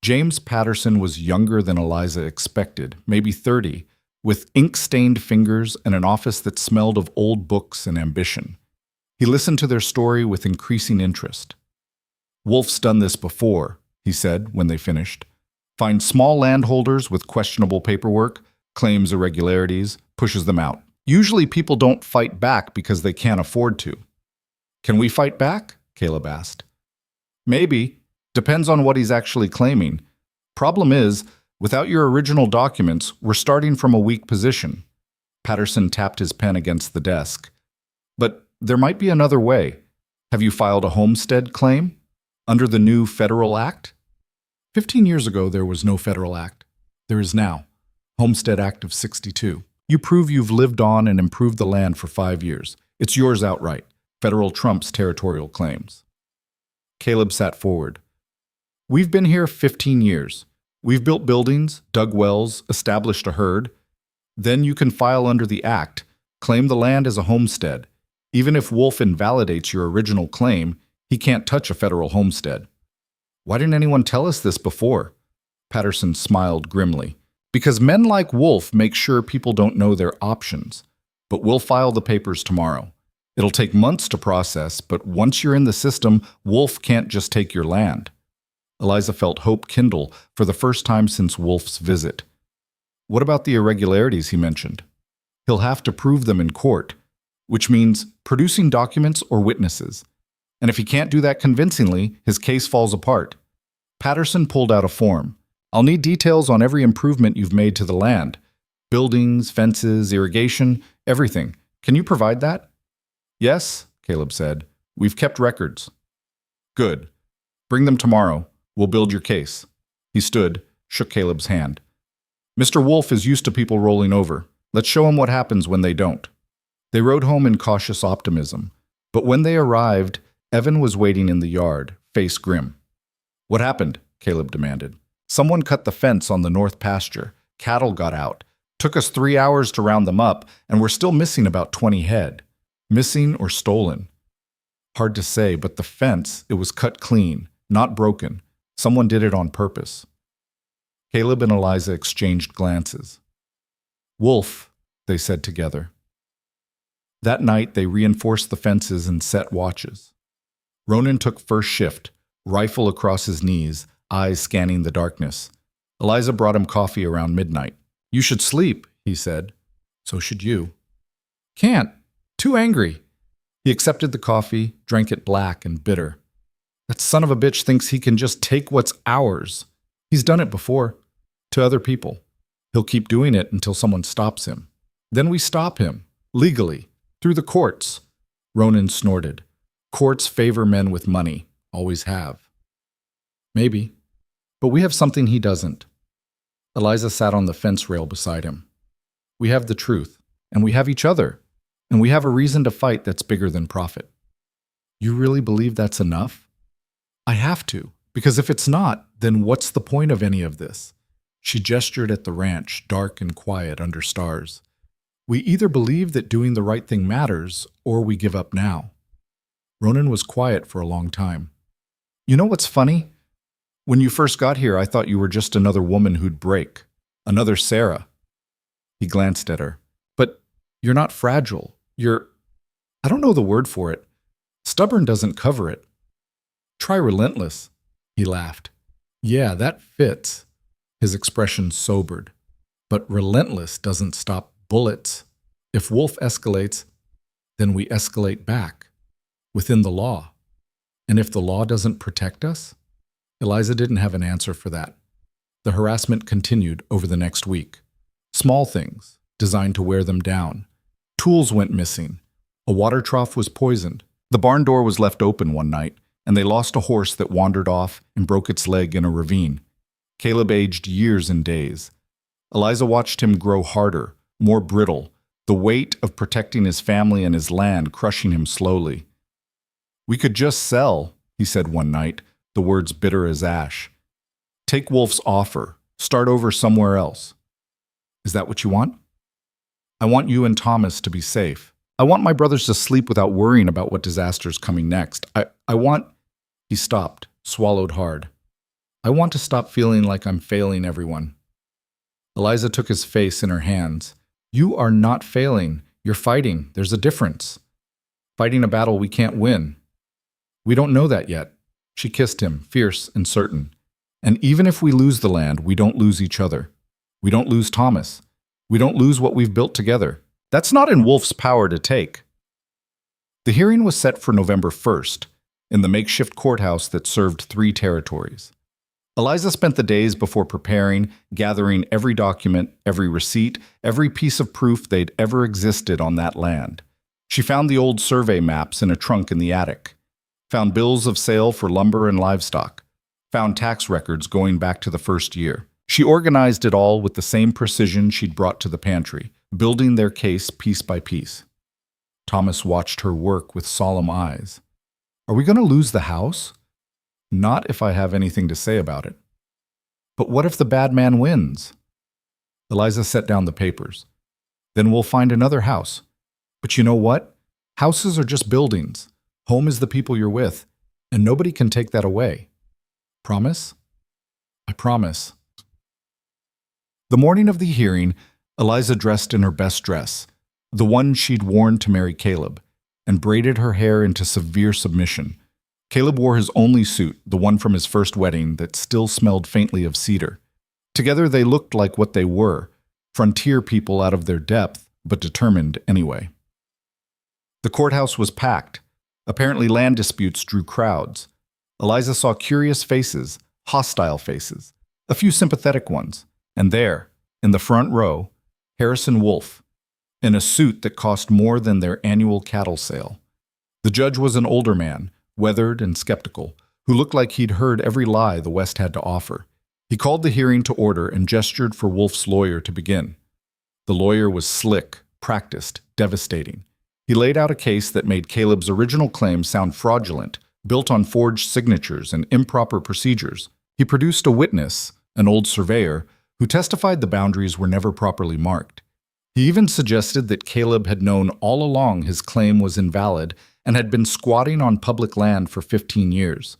James Patterson was younger than Eliza expected, maybe 30, with ink-stained fingers and an office that smelled of old books and ambition. He listened to their story with increasing interest. "Wolf's done this before," he said when they finished. "Finds small landholders with questionable paperwork, claims irregularities, pushes them out. Usually people don't fight back because they can't afford to." "Can we fight back?" Caleb asked. "Maybe. Depends on what he's actually claiming. Problem is, without your original documents, we're starting from a weak position." Patterson tapped his pen against the desk. "But there might be another way. Have you filed a homestead claim? Under the new federal act?" 15 years ago, there was no federal act. There is now. Homestead Act of 62. You prove you've lived on and improved the land for 5 years. It's yours outright. Federal trumps territorial claims. Caleb sat forward. "We've been here 15 years. We've built buildings, dug wells, established a herd. Then you can file under the act, claim the land as a homestead. Even if Wolf invalidates your original claim, he can't touch a federal homestead." "Why didn't anyone tell us this before?" Patterson smiled grimly. "Because men like Wolf make sure people don't know their options. But we'll file the papers tomorrow. It'll take months to process, but once you're in the system, Wolf can't just take your land." Eliza felt hope kindle for the first time since Wolf's visit. "What about the irregularities he mentioned?" "He'll have to prove them in court, which means producing documents or witnesses. And if he can't do that convincingly, his case falls apart." Patterson pulled out a form. "I'll need details on every improvement you've made to the land. Buildings, fences, irrigation, everything. Can you provide that?" "Yes," Caleb said. "We've kept records." "Good. Bring them tomorrow. We'll build your case." He stood, shook Caleb's hand. "Mr. Wolf is used to people rolling over. Let's show him what happens when they don't." They rode home in cautious optimism. But when they arrived, Evan was waiting in the yard, face grim. "What happened?" Caleb demanded. "Someone cut the fence on the north pasture. Cattle got out. Took us 3 hours to round them up, and we're still missing about 20 head. Missing or stolen. Hard to say, but the fence, it was cut clean, not broken. Someone did it on purpose." Caleb and Eliza exchanged glances. "Wolf," they said together. That night, they reinforced the fences and set watches. Ronan took first shift, rifle across his knees, eyes scanning the darkness. Eliza brought him coffee around midnight. "You should sleep," he said. "So should you." "Can't. Too angry." He accepted the coffee, drank it black and bitter. "That son of a bitch thinks he can just take what's ours. He's done it before. To other people. He'll keep doing it until someone stops him. Then we stop him. Legally. Through the courts." Ronan snorted. "Courts favor men with money. Always have." "Maybe. But we have something he doesn't." Eliza sat on the fence rail beside him. "We have the truth. And we have each other. And we have a reason to fight that's bigger than profit." "You really believe that's enough?" "I have to. Because if it's not, then what's the point of any of this?" She gestured at the ranch, dark and quiet under stars. "We either believe that doing the right thing matters, or we give up now." Ronan was quiet for a long time. "You know what's funny? When you first got here, I thought you were just another woman who'd break. Another Sarah." He glanced at her. "But you're not fragile. I don't know the word for it. Stubborn doesn't cover it. Try relentless." He laughed. "Yeah, that fits." His expression sobered. "But relentless doesn't stop bullets. If Wolf escalates, then we escalate back. Within the law. And if the law doesn't protect us?" Eliza didn't have an answer for that. The harassment continued over the next week. Small things, designed to wear them down. Tools went missing. A water trough was poisoned. The barn door was left open one night, and they lost a horse that wandered off and broke its leg in a ravine. Caleb aged years and days. Eliza watched him grow harder, more brittle, the weight of protecting his family and his land crushing him slowly. "We could just sell," he said one night, the words bitter as ash. "Take Wolf's offer. Start over somewhere else." "Is that what you want?" "I want you and Thomas to be safe. I want my brothers to sleep without worrying about what disaster's coming next. I want—" He stopped, swallowed hard. "I want to stop feeling like I'm failing everyone." Eliza took his face in her hands. "You are not failing. You're fighting. There's a difference. Fighting a battle we can't win. We don't know that yet." She kissed him, fierce and certain. "And even if we lose the land, we don't lose each other. We don't lose Thomas. We don't lose what we've built together. That's not in Wolf's power to take." The hearing was set for November 1st, in the makeshift courthouse that served 3 territories. Eliza spent the days before preparing, gathering every document, every receipt, every piece of proof they'd ever existed on that land. She found the old survey maps in a trunk in the attic, found bills of sale for lumber and livestock, found tax records going back to the first year. She organized it all with the same precision she'd brought to the pantry, building their case piece by piece. Thomas watched her work with solemn eyes. "Are we going to lose the house?" "Not if I have anything to say about it." "But what if the bad man wins?" Eliza set down the papers. "Then we'll find another house. But you know what? Houses are just buildings. Home is the people you're with, and nobody can take that away. Promise?" "I promise." The morning of the hearing, Eliza dressed in her best dress, the one she'd worn to marry Caleb, and braided her hair into severe submission. Caleb wore his only suit, the one from his first wedding that still smelled faintly of cedar. Together they looked like what they were, frontier people out of their depth, but determined anyway. The courthouse was packed. Apparently land disputes drew crowds. Eliza saw curious faces, hostile faces, a few sympathetic ones, and there, in the front row, Harrison Wolf, in a suit that cost more than their annual cattle sale. The judge was an older man, weathered and skeptical, who looked like he'd heard every lie the West had to offer. He called the hearing to order and gestured for Wolf's lawyer to begin. The lawyer was slick, practiced, devastating. He laid out a case that made Caleb's original claims sound fraudulent, built on forged signatures and improper procedures. He produced a witness, an old surveyor, who testified the boundaries were never properly marked. He even suggested that Caleb had known all along his claim was invalid and had been squatting on public land for 15 years.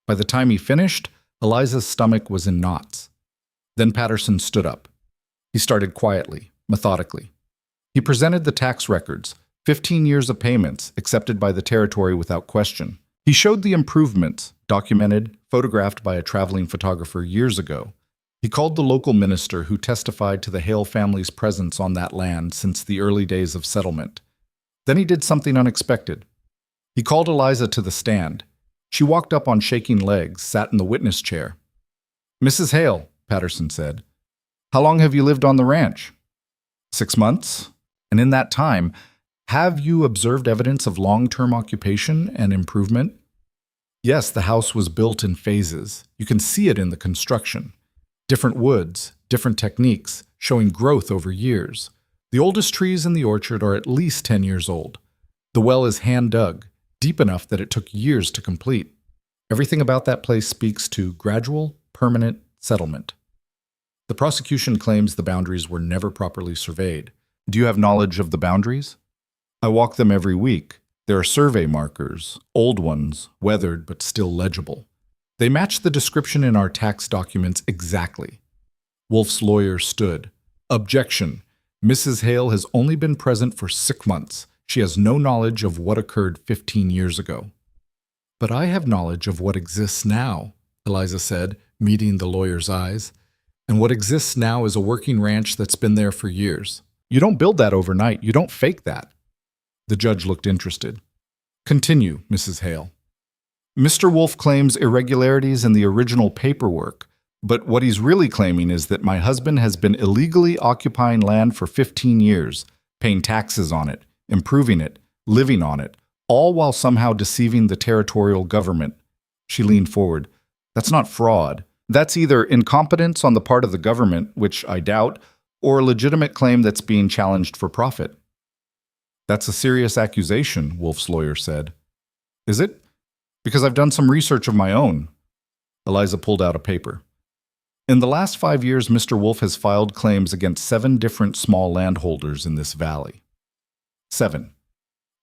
By the time he finished, Eliza's stomach was in knots. Then Patterson stood up. He started quietly, methodically. He presented the tax records, 15 years of payments accepted by the territory without question. He showed the improvements, documented, photographed by a traveling photographer years ago. He called the local minister who testified to the Hale family's presence on that land since the early days of settlement. Then he did something unexpected. He called Eliza to the stand. She walked up on shaking legs, sat in the witness chair. "Mrs. Hale," Patterson said, "how long have you lived on the ranch?" 6 months. And in that time, have you observed evidence of long-term occupation and improvement? Yes, the house was built in phases. You can see it in the construction. Different woods, different techniques, showing growth over years. The oldest trees in the orchard are at least 10 years old. The well is hand-dug, deep enough that it took years to complete. Everything about that place speaks to gradual, permanent settlement. The prosecution claims the boundaries were never properly surveyed. Do you have knowledge of the boundaries? I walk them every week. There are survey markers, old ones, weathered but still legible. They match the description in our tax documents exactly. Wolf's lawyer stood. Objection. Mrs. Hale has only been present for 6 months. She has no knowledge of what occurred 15 years ago. But I have knowledge of what exists now, Eliza said, meeting the lawyer's eyes. And what exists now is a working ranch that's been there for years. You don't build that overnight. You don't fake that. The judge looked interested. Continue, Mrs. Hale. Mr. Wolf claims irregularities in the original paperwork, but what he's really claiming is that my husband has been illegally occupying land for 15 years, paying taxes on it, improving it, living on it, all while somehow deceiving the territorial government. She leaned forward. That's not fraud. That's either incompetence on the part of the government, which I doubt, or a legitimate claim that's being challenged for profit. That's a serious accusation, Wolf's lawyer said. Is it? Because I've done some research of my own. Eliza pulled out a paper. In the last 5 years, Mr. Wolf has filed claims against 7 different small landholders in this valley. 7.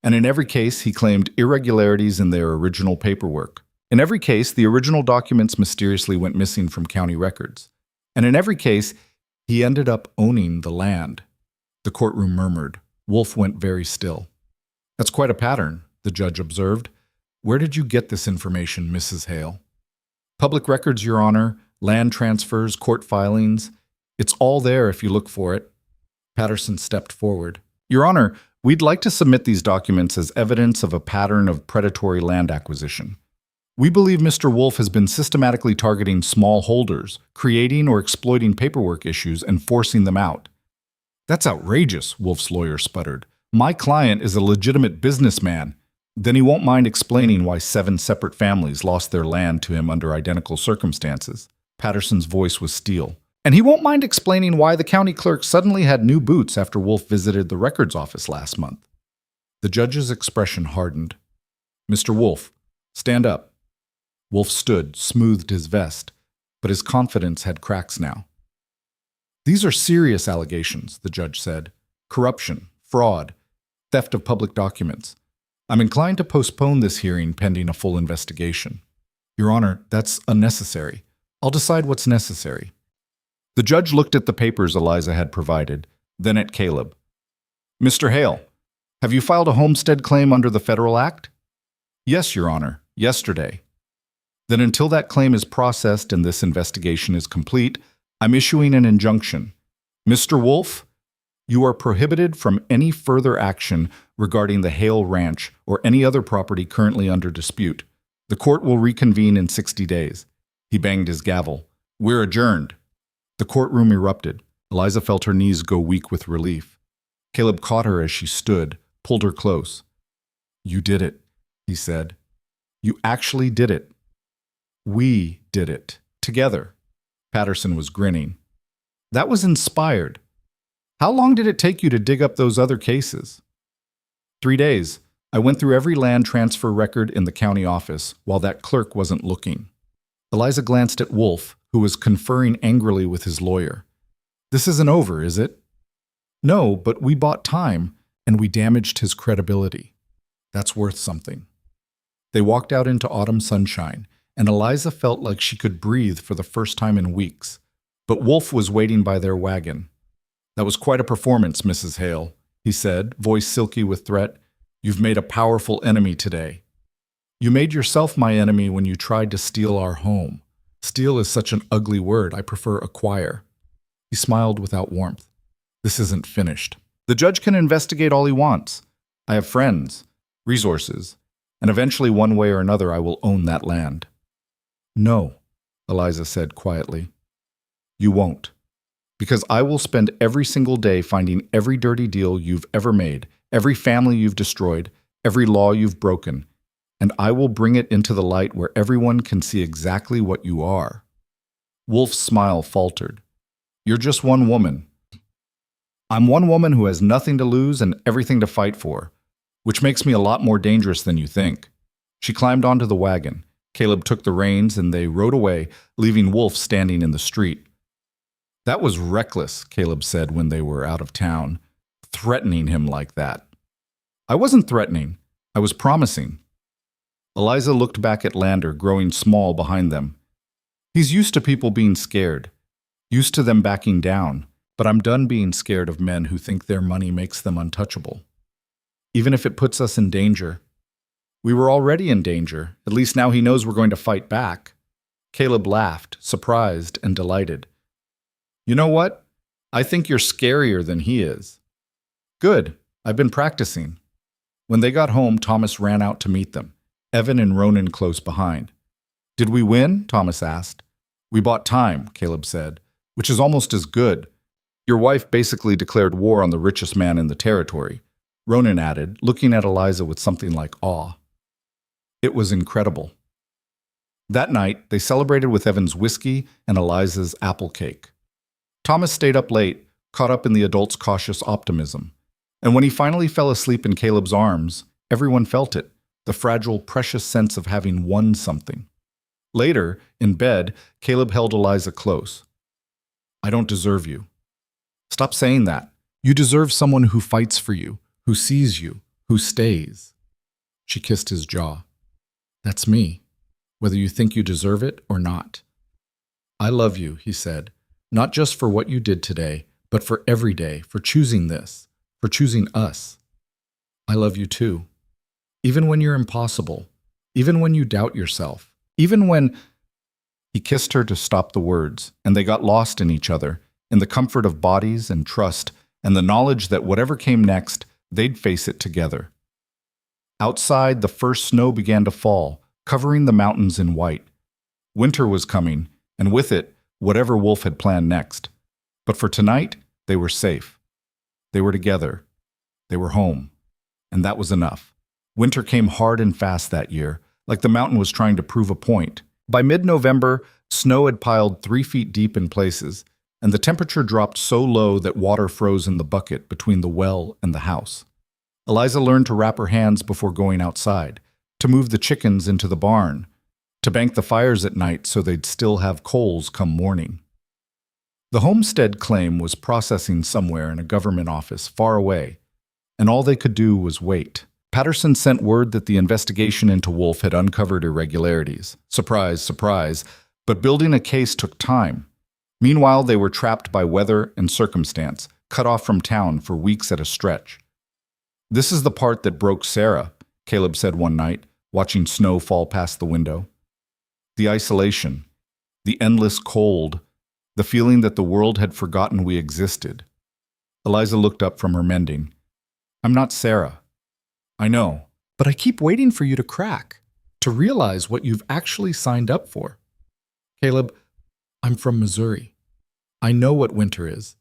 And in every case, he claimed irregularities in their original paperwork. In every case, the original documents mysteriously went missing from county records. And in every case, he ended up owning the land. The courtroom murmured. Wolf went very still. That's quite a pattern, the judge observed. Where did you get this information, Mrs. Hale? Public records, Your Honor, land transfers, court filings. It's all there if you look for it. Patterson stepped forward. Your Honor, we'd like to submit these documents as evidence of a pattern of predatory land acquisition. We believe Mr. Wolf has been systematically targeting small holders, creating or exploiting paperwork issues and forcing them out. That's outrageous, Wolf's lawyer sputtered. My client is a legitimate businessman. Then he won't mind explaining why 7 separate families lost their land to him under identical circumstances. Patterson's voice was steel. And he won't mind explaining why the county clerk suddenly had new boots after Wolf visited the records office last month. The judge's expression hardened. Mr. Wolf, stand up. Wolf stood, smoothed his vest, but his confidence had cracks now. These are serious allegations, the judge said. Corruption, fraud, theft of public documents. I'm inclined to postpone this hearing pending a full investigation. Your Honor, that's unnecessary. I'll decide what's necessary. The judge looked at the papers Eliza had provided, then at Caleb. Mr. Hale, have you filed a homestead claim under the Federal Act? Yes, Your Honor, yesterday. Then until that claim is processed and this investigation is complete, I'm issuing an injunction. Mr. Wolf, you are prohibited from any further action regarding the Hale Ranch or any other property currently under dispute. The court will reconvene in 60 days. He banged his gavel. We're adjourned. The courtroom erupted. Eliza felt her knees go weak with relief. Caleb caught her as she stood, pulled her close. You did it, he said. You actually did it. We did it. Together. Patterson was grinning. That was inspired. How long did it take you to dig up those other cases? 3 days. I went through every land transfer record in the county office while that clerk wasn't looking. Eliza glanced at Wolf, who was conferring angrily with his lawyer. This isn't over, is it? No, but we bought time, and we damaged his credibility. That's worth something. They walked out into autumn sunshine, and Eliza felt like she could breathe for the first time in weeks. But Wolf was waiting by their wagon. That was quite a performance, Mrs. Hale, he said, voice silky with threat. You've made a powerful enemy today. You made yourself my enemy when you tried to steal our home. Steal is such an ugly word. I prefer acquire. He smiled without warmth. This isn't finished. The judge can investigate all he wants. I have friends, resources, and eventually one way or another I will own that land. No, Eliza said quietly. You won't. Because I will spend every single day finding every dirty deal you've ever made, every family you've destroyed, every law you've broken, and I will bring it into the light where everyone can see exactly what you are. Wolf's smile faltered. You're just one woman. I'm one woman who has nothing to lose and everything to fight for, which makes me a lot more dangerous than you think. She climbed onto the wagon. Caleb took the reins and they rode away, leaving Wolf standing in the street. That was reckless, Caleb said when they were out of town, threatening him like that. I wasn't threatening. I was promising. Eliza looked back at Lander, growing small behind them. He's used to people being scared, used to them backing down, but I'm done being scared of men who think their money makes them untouchable. Even if it puts us in danger. We were already in danger. At least now he knows we're going to fight back. Caleb laughed, surprised and delighted. You know what? I think you're scarier than he is. Good. I've been practicing. When they got home, Thomas ran out to meet them, Evan and Ronan close behind. Did we win? Thomas asked. We bought time, Caleb said, which is almost as good. Your wife basically declared war on the richest man in the territory, Ronan added, looking at Eliza with something like awe. It was incredible. That night, they celebrated with Evan's whiskey and Eliza's apple cake. Thomas stayed up late, caught up in the adults' cautious optimism. And when he finally fell asleep in Caleb's arms, everyone felt it, the fragile, precious sense of having won something. Later, in bed, Caleb held Eliza close. I don't deserve you. Stop saying that. You deserve someone who fights for you, who sees you, who stays. She kissed his jaw. That's me, whether you think you deserve it or not. I love you, he said, not just for what you did today, but for every day, for choosing this, for choosing us. I love you too. Even when you're impossible, even when you doubt yourself, even when... He kissed her to stop the words, and they got lost in each other, in the comfort of bodies and trust, and the knowledge that whatever came next, they'd face it together. Outside, the first snow began to fall, covering the mountains in white. Winter was coming, and with it, whatever Wolf had planned next. But for tonight, they were safe. They were together. They were home. And that was enough. Winter came hard and fast that year, like the mountain was trying to prove a point. By mid-November, snow had piled 3 feet deep in places, and the temperature dropped so low that water froze in the bucket between the well and the house. Eliza learned to wrap her hands before going outside, to move the chickens into the barn, to bank the fires at night so they'd still have coals come morning. The homestead claim was processing somewhere in a government office far away, and all they could do was wait. Patterson sent word that the investigation into Wolf had uncovered irregularities. Surprise, surprise, but building a case took time. Meanwhile, they were trapped by weather and circumstance, cut off from town for weeks at a stretch. This is the part that broke Sarah, Caleb said one night, watching snow fall past the window. The isolation, the endless cold, the feeling that the world had forgotten we existed. Eliza looked up from her mending. I'm not Sarah. I know, but I keep waiting for you to crack, to realize what you've actually signed up for. Caleb, I'm from Missouri. I know what winter is,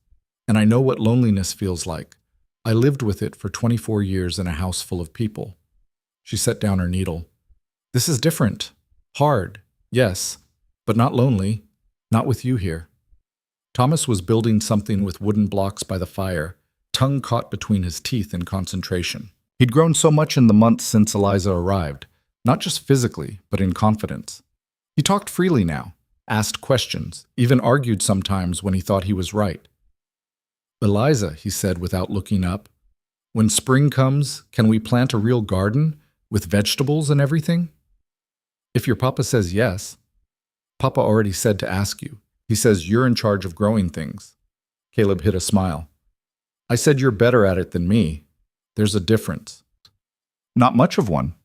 and I know what loneliness feels like. I lived with it for 24 years in a house full of people. She set down her needle. This is different. Hard, yes, but not lonely. Not with you here. Thomas was building something with wooden blocks by the fire, tongue caught between his teeth in concentration. He'd grown so much in the months since Eliza arrived, not just physically, but in confidence. He talked freely now, asked questions, even argued sometimes when he thought he was right. Eliza, he said without looking up, when spring comes, can we plant a real garden with vegetables and everything? If your papa says yes. Papa already said to ask you. He says you're in charge of growing things. Caleb hid a smile. I said you're better at it than me. There's a difference. Not much of one.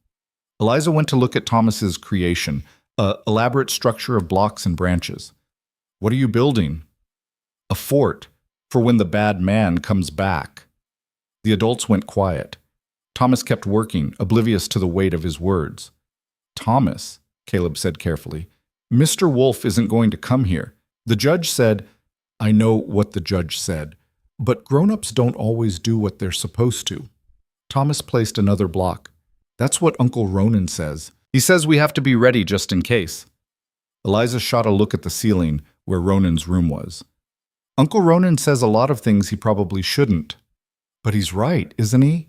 Eliza went to look at Thomas's creation, a elaborate structure of blocks and branches. What are you building? A fort, for when the bad man comes back. The adults went quiet. Thomas kept working, oblivious to the weight of his words. Thomas, Caleb said carefully, Mr. Wolf isn't going to come here. The judge said, I know what the judge said, but grown-ups don't always do what they're supposed to. Thomas placed another block. That's what Uncle Ronan says. He says we have to be ready just in case. Eliza shot a look at the ceiling where Ronan's room was. Uncle Ronan says a lot of things he probably shouldn't. But he's right, isn't he?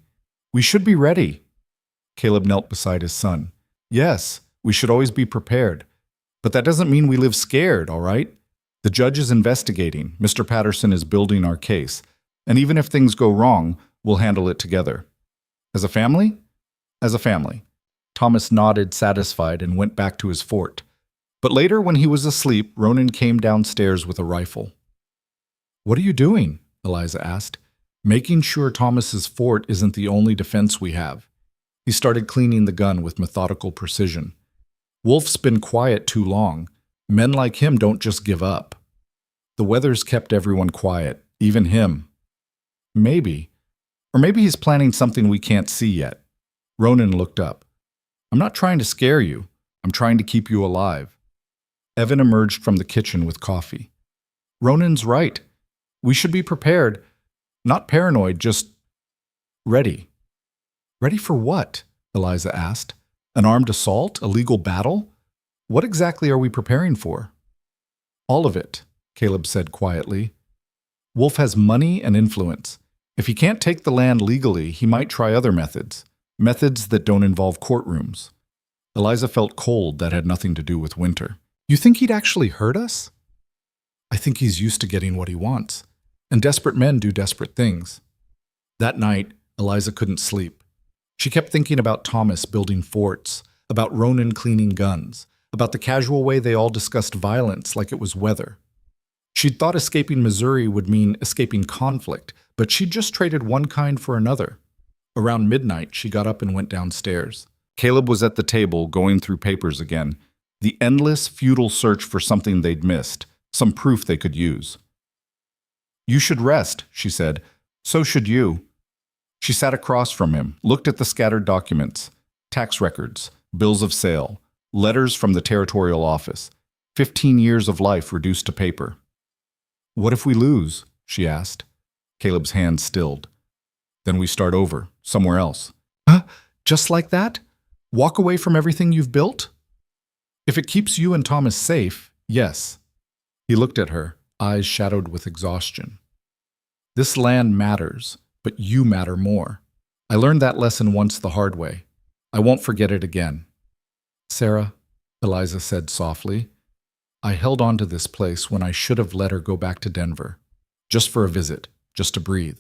We should be ready. Caleb knelt beside his son. Yes, we should always be prepared. But that doesn't mean we live scared, all right? The judge is investigating. Mr. Patterson is building our case. And even if things go wrong, we'll handle it together. As a family? As a family. Thomas nodded, satisfied, and went back to his fort. But later, when he was asleep, Ronan came downstairs with a rifle. What are you doing? Eliza asked. Making sure Thomas's fort isn't the only defense we have. He started cleaning the gun with methodical precision. Wolf's been quiet too long. Men like him don't just give up. The weather's kept everyone quiet, even him. Maybe. Or maybe he's planning something we can't see yet. Ronan looked up. I'm not trying to scare you. I'm trying to keep you alive. Evan emerged from the kitchen with coffee. Ronan's right. We should be prepared. Not paranoid, just ready. Ready for what? Eliza asked. An armed assault? A legal battle? What exactly are we preparing for? All of it, Caleb said quietly. Wolf has money and influence. If he can't take the land legally, he might try other methods. Methods that don't involve courtrooms. Eliza felt cold that had nothing to do with winter. You think he'd actually hurt us? I think he's used to getting what he wants. And desperate men do desperate things. That night, Eliza couldn't sleep. She kept thinking about Thomas building forts, about Ronan cleaning guns, about the casual way they all discussed violence like it was weather. She'd thought escaping Missouri would mean escaping conflict, but she'd just traded one kind for another. Around midnight, she got up and went downstairs. Caleb was at the table, going through papers again. The endless, futile search for something they'd missed, some proof they could use. You should rest, she said. So should you. She sat across from him, looked at the scattered documents, tax records, bills of sale, letters from the territorial office, 15 years of life reduced to paper. What if we lose? She asked. Caleb's hand stilled. Then we start over, somewhere else. Huh? Just like that? Walk away from everything you've built? If it keeps you and Thomas safe, yes. He looked at her, eyes shadowed with exhaustion. This land matters, but you matter more. I learned that lesson once the hard way. I won't forget it again. Sarah, Eliza said softly, I held on to this place when I should have let her go back to Denver. Just for a visit, just to breathe.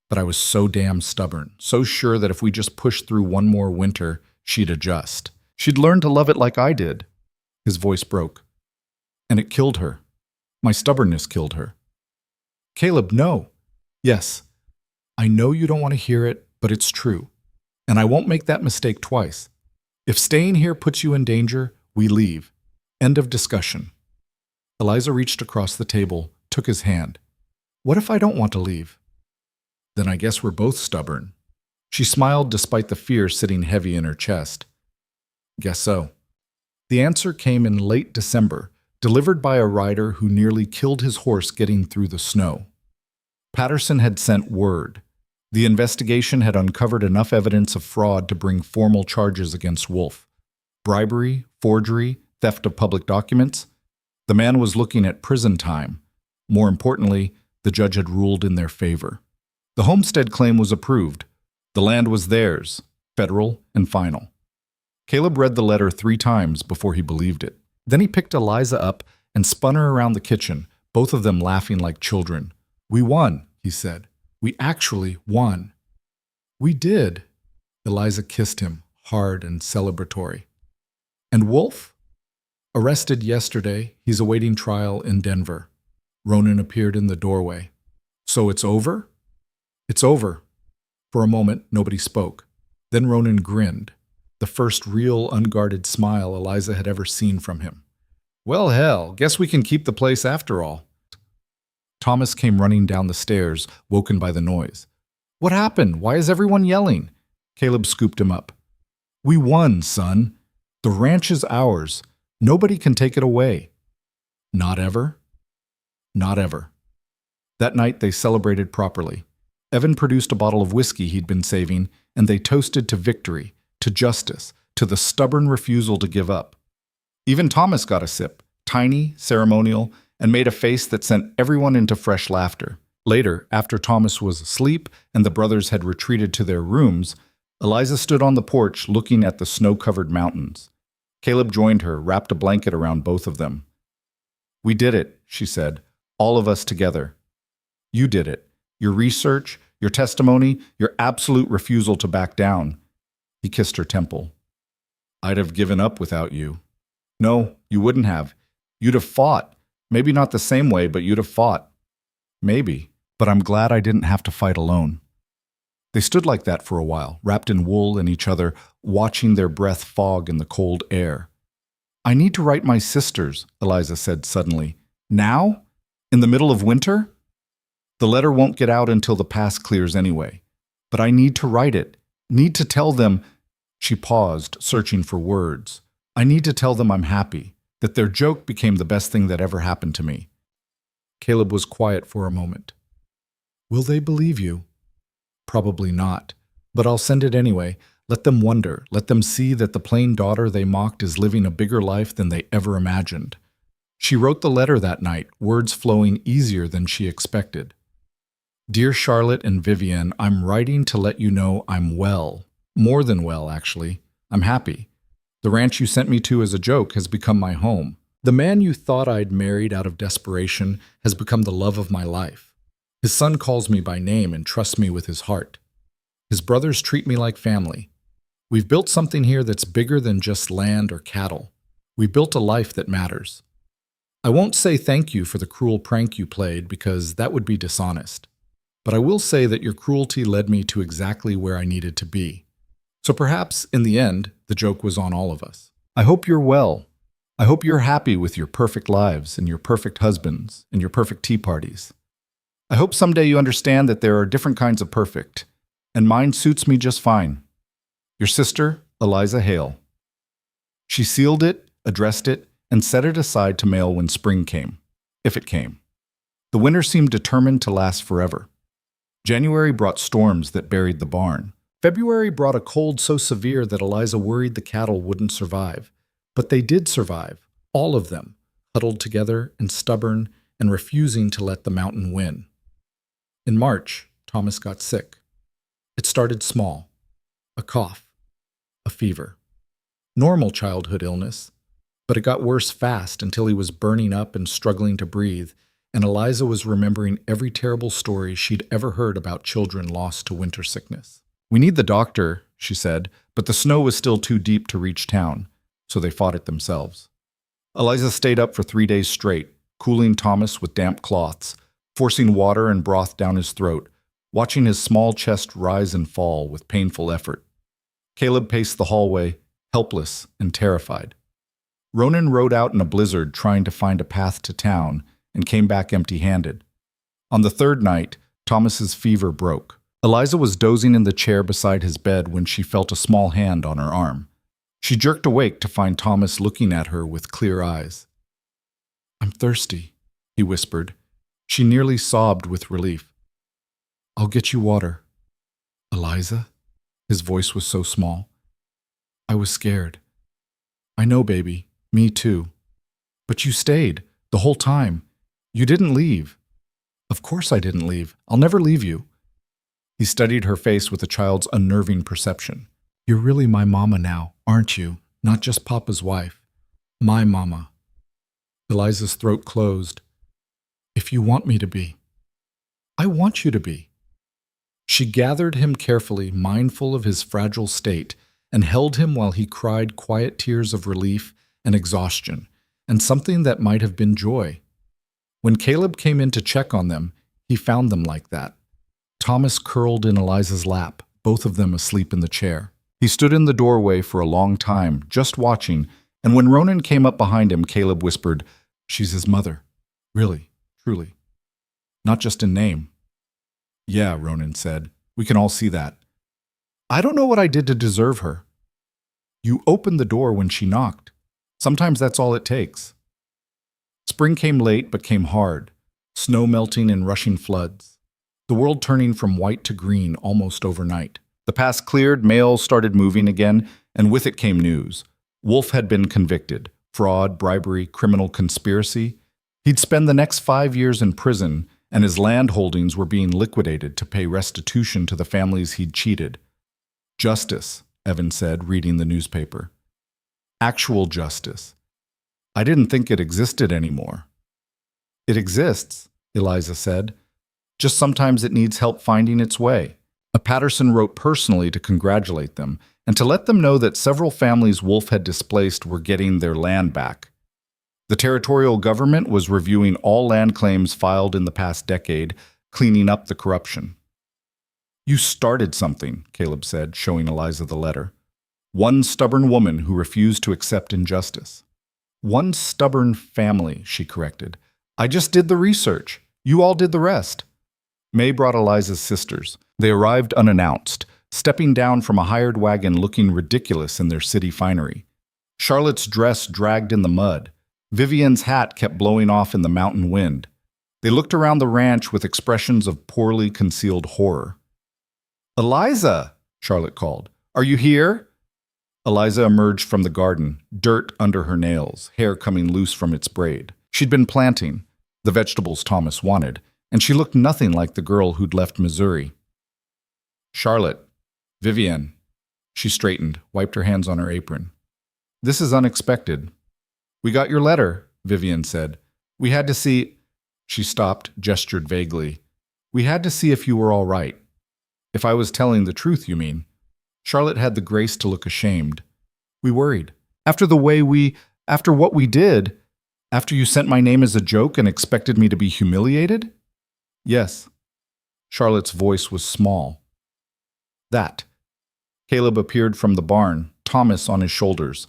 But I was so damn stubborn, so sure that if we just pushed through one more winter, she'd adjust. She'd learn to love it like I did. His voice broke. And it killed her. My stubbornness killed her. Caleb, no. Yes, I know you don't want to hear it, but it's true. And I won't make that mistake twice. If staying here puts you in danger, we leave. End of discussion. Eliza reached across the table, took his hand. What if I don't want to leave? Then I guess we're both stubborn. She smiled despite the fear sitting heavy in her chest. Guess so. The answer came in late December, delivered by a rider who nearly killed his horse getting through the snow. Patterson had sent word. The investigation had uncovered enough evidence of fraud to bring formal charges against Wolf. Bribery, forgery, theft of public documents. The man was looking at prison time. More importantly, the judge had ruled in their favor. The homestead claim was approved. The land was theirs, federal and final. Caleb read the letter 3 times before he believed it. Then he picked Eliza up and spun her around the kitchen, both of them laughing like children. We won, he said. We actually won. We did. Eliza kissed him, hard and celebratory. And Wolf? Arrested yesterday, he's awaiting trial in Denver. Ronan appeared in the doorway. So it's over? It's over. For a moment, nobody spoke. Then Ronan grinned. the first real unguarded smile Eliza had ever seen from him. Well, hell, guess we can keep the place after all. Thomas came running down the stairs, woken by the noise. What happened? Why is everyone yelling? Caleb scooped him up. We won, son. The ranch is ours. Nobody can take it away. Not ever? Not ever. That night they celebrated properly. Evan produced a bottle of whiskey he'd been saving, and they toasted to victory, to justice, to the stubborn refusal to give up. Even Thomas got a sip, tiny, ceremonial, and made a face that sent everyone into fresh laughter. Later, after Thomas was asleep and the brothers had retreated to their rooms, Eliza stood on the porch looking at the snow-covered mountains. Caleb joined her, wrapped a blanket around both of them. We did it, she said, all of us together. You did it. Your research, your testimony, your absolute refusal to back down. He kissed her temple. I'd have given up without you. No, you wouldn't have. You'd have fought. Maybe not the same way, but you'd have fought. Maybe, but I'm glad I didn't have to fight alone. They stood like that for a while, wrapped in wool and each other, watching their breath fog in the cold air. I need to write my sisters, Eliza said suddenly. Now? In the middle of winter? The letter won't get out until the pass clears anyway. But I need to write it. Need to tell them. She paused, searching for words. I need to tell them I'm happy, that their joke became the best thing that ever happened to me. Caleb was quiet for a moment. Will they believe you? Probably not. But I'll send it anyway. Let them wonder. Let them see that the plain daughter they mocked is living a bigger life than they ever imagined. She wrote the letter that night, words flowing easier than she expected. Dear Charlotte and Vivian, I'm writing to let you know I'm well. More than well, actually. I'm happy. The ranch you sent me to as a joke has become my home. The man you thought I'd married out of desperation has become the love of my life. His son calls me by name and trusts me with his heart. His brothers treat me like family. We've built something here that's bigger than just land or cattle. We built a life that matters. I won't say thank you for the cruel prank you played because that would be dishonest. But I will say that your cruelty led me to exactly where I needed to be. So perhaps, in the end, the joke was on all of us. I hope you're well. I hope you're happy with your perfect lives and your perfect husbands and your perfect tea parties. I hope someday you understand that there are different kinds of perfect, and mine suits me just fine. Your sister, Eliza Hale. She sealed it, addressed it, and set it aside to mail when spring came, if it came. The winter seemed determined to last forever. January brought storms that buried the barn. February brought a cold so severe that Eliza worried the cattle wouldn't survive. But they did survive, all of them, huddled together and stubborn and refusing to let the mountain win. In March, Thomas got sick. It started small. A cough. A fever. Normal childhood illness. But it got worse fast until he was burning up and struggling to breathe, and Eliza was remembering every terrible story she'd ever heard about children lost to winter sickness. We need the doctor, she said, but the snow was still too deep to reach town, so they fought it themselves. Eliza stayed up for 3 days straight, cooling Thomas with damp cloths, forcing water and broth down his throat, watching his small chest rise and fall with painful effort. Caleb paced the hallway, helpless and terrified. Ronan rode out in a blizzard trying to find a path to town and came back empty-handed. On the third night, Thomas's fever broke. Eliza was dozing in the chair beside his bed when she felt a small hand on her arm. She jerked awake to find Thomas looking at her with clear eyes. I'm thirsty, he whispered. She nearly sobbed with relief. I'll get you water. Eliza? His voice was so small. I was scared. I know, baby. Me too. But you stayed, the whole time. You didn't leave. Of course I didn't leave. I'll never leave you. He studied her face with a child's unnerving perception. You're really my mama now, aren't you? Not just Papa's wife. My mama. Eliza's throat closed. If you want me to be. I want you to be. She gathered him carefully, mindful of his fragile state, and held him while he cried quiet tears of relief and exhaustion, and something that might have been joy. When Caleb came in to check on them, he found them like that. Thomas curled in Eliza's lap, both of them asleep in the chair. He stood in the doorway for a long time, just watching, and when Ronan came up behind him, Caleb whispered, "She's his mother. Really, truly. Not just in name." "Yeah," Ronan said. "We can all see that." "I don't know what I did to deserve her." "You opened the door when she knocked. Sometimes that's all it takes." Spring came late but came hard, snow melting in rushing floods, the world turning from white to green almost overnight. The pass cleared, mail started moving again, and with it came news. Wolf had been convicted. Fraud, bribery, criminal conspiracy. He'd spend the next 5 years in prison, and his land holdings were being liquidated to pay restitution to the families he'd cheated. "Justice," Evan said, reading the newspaper. "Actual justice. I didn't think it existed anymore." "It exists," Eliza said. "Just sometimes it needs help finding its way." Patterson wrote personally to congratulate them and to let them know that several families Wolf had displaced were getting their land back. The territorial government was reviewing all land claims filed in the past decade, cleaning up the corruption. "You started something," Caleb said, showing Eliza the letter. "One stubborn woman who refused to accept injustice." "One stubborn family," she corrected. "I just did the research. You all did the rest." May brought Eliza's sisters. They arrived unannounced, stepping down from a hired wagon looking ridiculous in their city finery. Charlotte's dress dragged in the mud. Vivian's hat kept blowing off in the mountain wind. They looked around the ranch with expressions of poorly concealed horror. "Eliza!" Charlotte called. "Are you here?" Eliza emerged from the garden, dirt under her nails, hair coming loose from its braid. She'd been planting, the vegetables Thomas wanted, and she looked nothing like the girl who'd left Missouri. "Charlotte, Vivian." She straightened, wiped her hands on her apron. "This is unexpected." "We got your letter," Vivian said. "We had to see—" She stopped, gestured vaguely. "We had to see if you were all right. If I was telling the truth, you mean." Charlotte had the grace to look ashamed. "We worried. After what we did, after you sent my name as a joke and expected me to be humiliated?" "Yes." Charlotte's voice was small. "That." Caleb appeared from the barn, Thomas on his shoulders.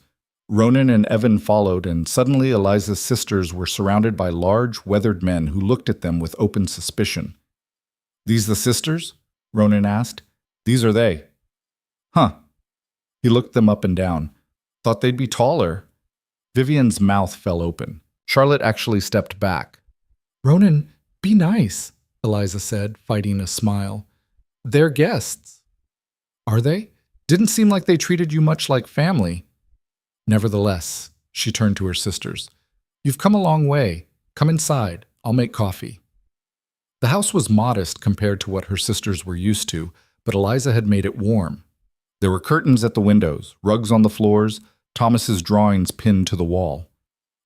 Ronan and Evan followed, and suddenly Eliza's sisters were surrounded by large, weathered men who looked at them with open suspicion. "These the sisters?" Ronan asked. "These are they." "Huh." He looked them up and down. "Thought they'd be taller." Vivian's mouth fell open. Charlotte actually stepped back. "Ronan, be nice," Eliza said, fighting a smile. "They're guests." "Are they? Didn't seem like they treated you much like family." Nevertheless, she turned to her sisters. "You've come a long way. Come inside. I'll make coffee." The house was modest compared to what her sisters were used to, but Eliza had made it warm. There were curtains at the windows, rugs on the floors, Thomas's drawings pinned to the wall.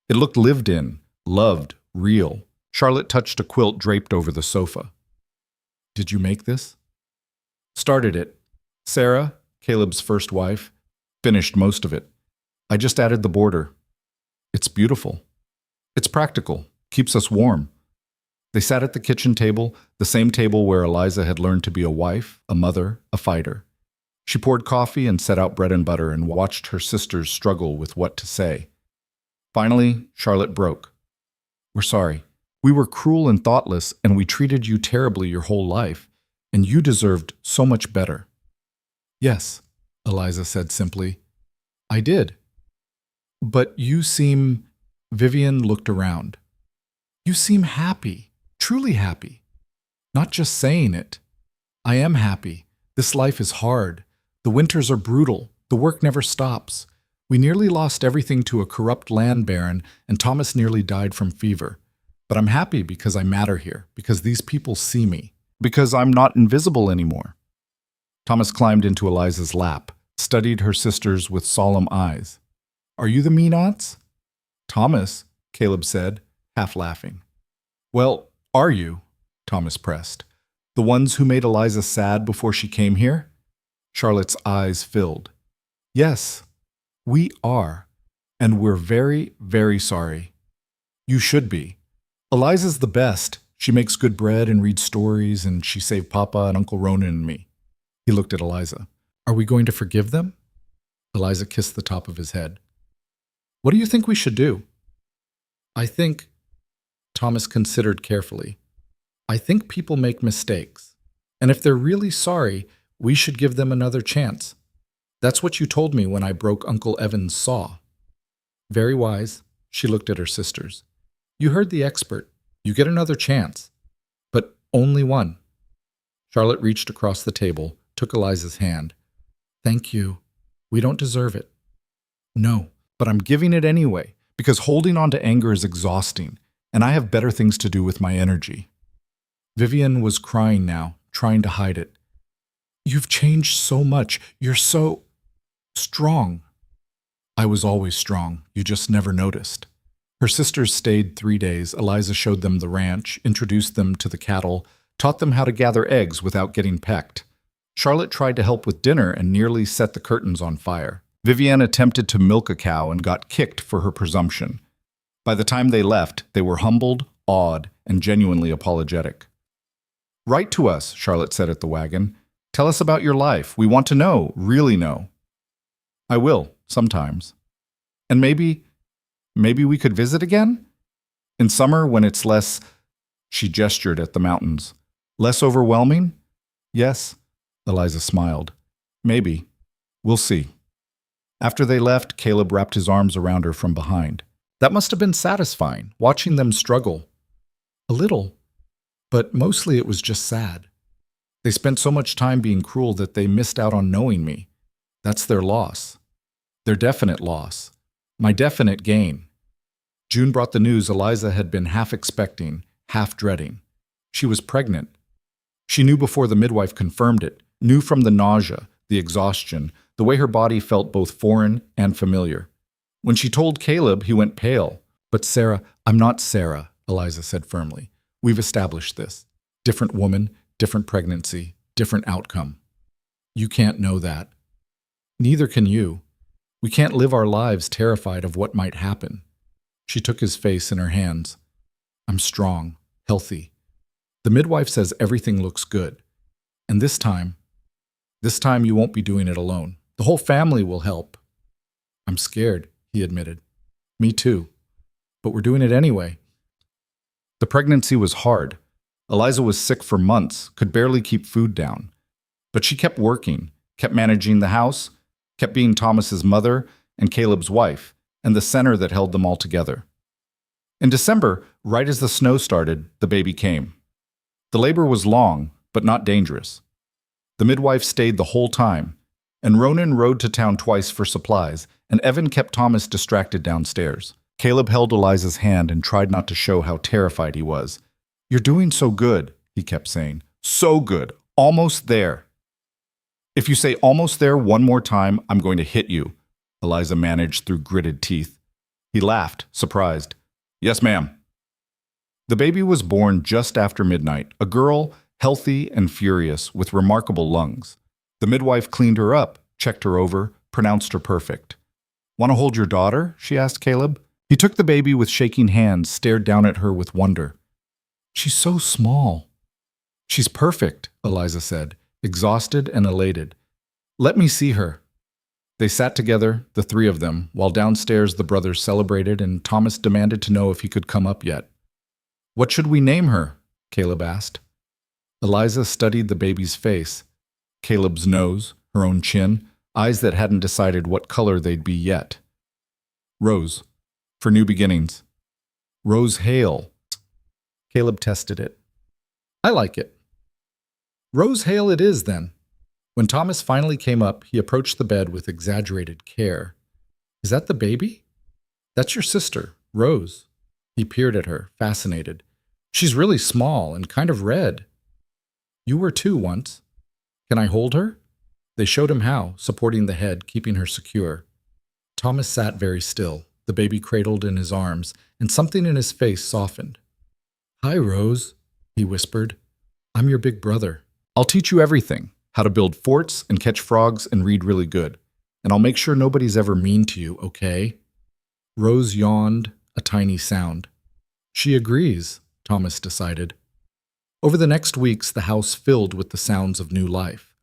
It looked lived in, loved, real. Charlotte touched a quilt draped over the sofa. "Did you make this?" "Started it. Sarah, Caleb's first wife, finished most of it. I just added the border." "It's beautiful." "It's practical. Keeps us warm." They sat at the kitchen table, the same table where Eliza had learned to be a wife, a mother, a fighter. She poured coffee and set out bread and butter and watched her sisters struggle with what to say. Finally, Charlotte broke. "We're sorry. We were cruel and thoughtless, and we treated you terribly your whole life, and you deserved so much better." "Yes," Eliza said simply. "I did." "But you seem—" Vivian looked around. "You seem happy, truly happy. Not just saying it. I am happy. This life is hard. The winters are brutal. The work never stops. We nearly lost everything to a corrupt land baron, and Thomas nearly died from fever. But I'm happy because I matter here, because these people see me, because I'm not invisible anymore." Thomas climbed into Eliza's lap, studied her sisters with solemn eyes. "Are you the mean-aunts?" "Thomas," Caleb said, half laughing. "Well, are you?" Thomas pressed. "The ones who made Eliza sad before she came here?" Charlotte's eyes filled. "Yes, we are, and we're very, very sorry. You should be. Eliza's the best. She makes good bread and reads stories, and she saved Papa and Uncle Ronan and me." He looked at Eliza. Are we going to forgive them? Eliza kissed the top of his head. What do you think we should do? I think, Thomas considered carefully, I think people make mistakes. And if they're really sorry, we should give them another chance. That's what you told me when I broke Uncle Evan's saw. Very wise. She looked at her sisters. You heard the expert. You get another chance. But only one. Charlotte reached across the table, took Eliza's hand. Thank you. We don't deserve it. No, but I'm giving it anyway, because holding on to anger is exhausting, and I have better things to do with my energy. Vivian was crying now, trying to hide it. You've changed so much. You're so strong. I was always strong. You just never noticed. Her sisters stayed 3 days. Eliza showed them the ranch, introduced them to the cattle, taught them how to gather eggs without getting pecked. Charlotte tried to help with dinner and nearly set the curtains on fire. Vivian attempted to milk a cow and got kicked for her presumption. By the time they left, they were humbled, awed, and genuinely apologetic. Write to us, Charlotte said at the wagon. Tell us about your life. We want to know, really know. I will, sometimes. And maybe we could visit again? In summer when it's less, she gestured at the mountains, less overwhelming? Yes, Eliza smiled. Maybe. We'll see. After they left, Caleb wrapped his arms around her from behind. That must have been satisfying, watching them struggle. A little, but mostly it was just sad. They spent so much time being cruel that they missed out on knowing me. That's their loss. Their definite loss. My definite gain. June brought the news Eliza had been half expecting, half dreading. She was pregnant. She knew before the midwife confirmed it, knew from the nausea, the exhaustion, the way her body felt both foreign and familiar. When she told Caleb, he went pale. But Sarah, I'm not Sarah, Eliza said firmly. We've established this. Different woman, different pregnancy, different outcome. You can't know that. Neither can you. We can't live our lives terrified of what might happen. She took his face in her hands. I'm strong, healthy. The midwife says everything looks good. And this time you won't be doing it alone. The whole family will help. I'm scared, he admitted. Me too. But we're doing it anyway. The pregnancy was hard. Eliza was sick for months, could barely keep food down. But she kept working, kept managing the house, kept being Thomas's mother and Caleb's wife, and the center that held them all together. In December, right as the snow started, the baby came. The labor was long, but not dangerous. The midwife stayed the whole time, and Ronan rode to town twice for supplies, and Evan kept Thomas distracted downstairs. Caleb held Eliza's hand and tried not to show how terrified he was. You're doing so good, he kept saying. So good. Almost there. If you say almost there one more time, I'm going to hit you, Eliza managed through gritted teeth. He laughed, surprised. Yes, ma'am. The baby was born just after midnight, a girl, healthy and furious, with remarkable lungs. The midwife cleaned her up, checked her over, pronounced her perfect. Want to hold your daughter? She asked Caleb. He took the baby with shaking hands, stared down at her with wonder. She's so small. She's perfect, Eliza said, exhausted and elated. Let me see her. They sat together, the three of them, while downstairs the brothers celebrated and Thomas demanded to know if he could come up yet. What should we name her? Caleb asked. Eliza studied the baby's face, Caleb's nose, her own chin, eyes that hadn't decided what color they'd be yet. Rose, for new beginnings. Rose Hale. Caleb tested it. I like it. Rose Hale it is, then. When Thomas finally came up, he approached the bed with exaggerated care. Is that the baby? That's your sister, Rose. He peered at her, fascinated. She's really small and kind of red. You were too once. Can I hold her? They showed him how, supporting the head, keeping her secure. Thomas sat very still, the baby cradled in his arms, and something in his face softened. Hi, Rose, he whispered. I'm your big brother. I'll teach you everything, how to build forts and catch frogs and read really good. And I'll make sure nobody's ever mean to you, okay? Rose yawned, a tiny sound. She agrees, Thomas decided. Over the next weeks, the house filled with the sounds of new life.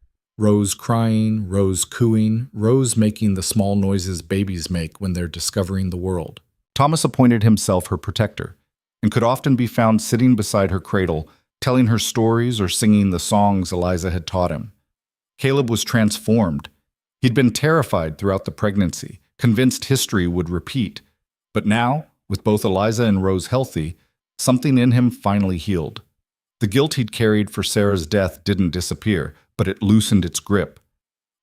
Rose crying, Rose cooing, Rose making the small noises babies make when they're discovering the world. Thomas appointed himself her protector, and could often be found sitting beside her cradle, telling her stories or singing the songs Eliza had taught him. Caleb was transformed. He'd been terrified throughout the pregnancy, convinced history would repeat. But now, with both Eliza and Rose healthy, something in him finally healed. The guilt he'd carried for Sarah's death didn't disappear, but it loosened its grip.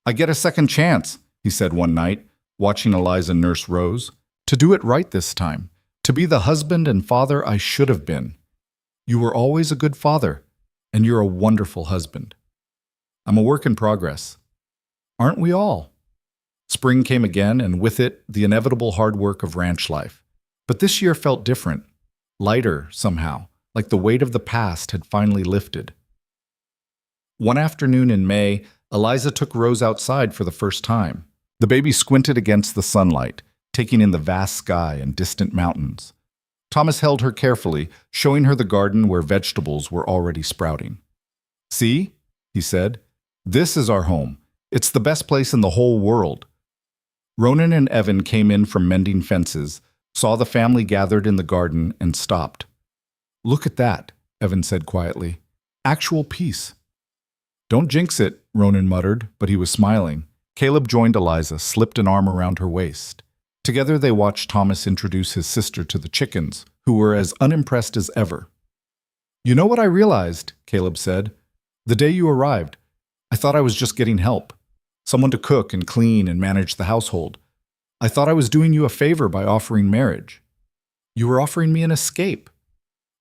"I get a second chance," he said one night, watching Eliza nurse Rose. "To do it right this time. To be the husband and father I should have been. You were always a good father, and you're a wonderful husband. I'm a work in progress. Aren't we all?" Spring came again, and with it, the inevitable hard work of ranch life. But this year felt different, lighter somehow, like the weight of the past had finally lifted. One afternoon in May, Eliza took Rose outside for the first time. The baby squinted against the sunlight, taking in the vast sky and distant mountains. Thomas held her carefully, showing her the garden where vegetables were already sprouting. "See," he said, "this is our home. It's the best place in the whole world." Ronan and Evan came in from mending fences, saw the family gathered in the garden, and stopped. "Look at that," Evan said quietly. "Actual peace." "Don't jinx it," Ronan muttered, but he was smiling. Caleb joined Eliza, slipped an arm around her waist. Together they watched Thomas introduce his sister to the chickens, who were as unimpressed as ever. "You know what I realized," Caleb said. "The day you arrived, I thought I was just getting help. Someone to cook and clean and manage the household. I thought I was doing you a favor by offering marriage. You were offering me an escape.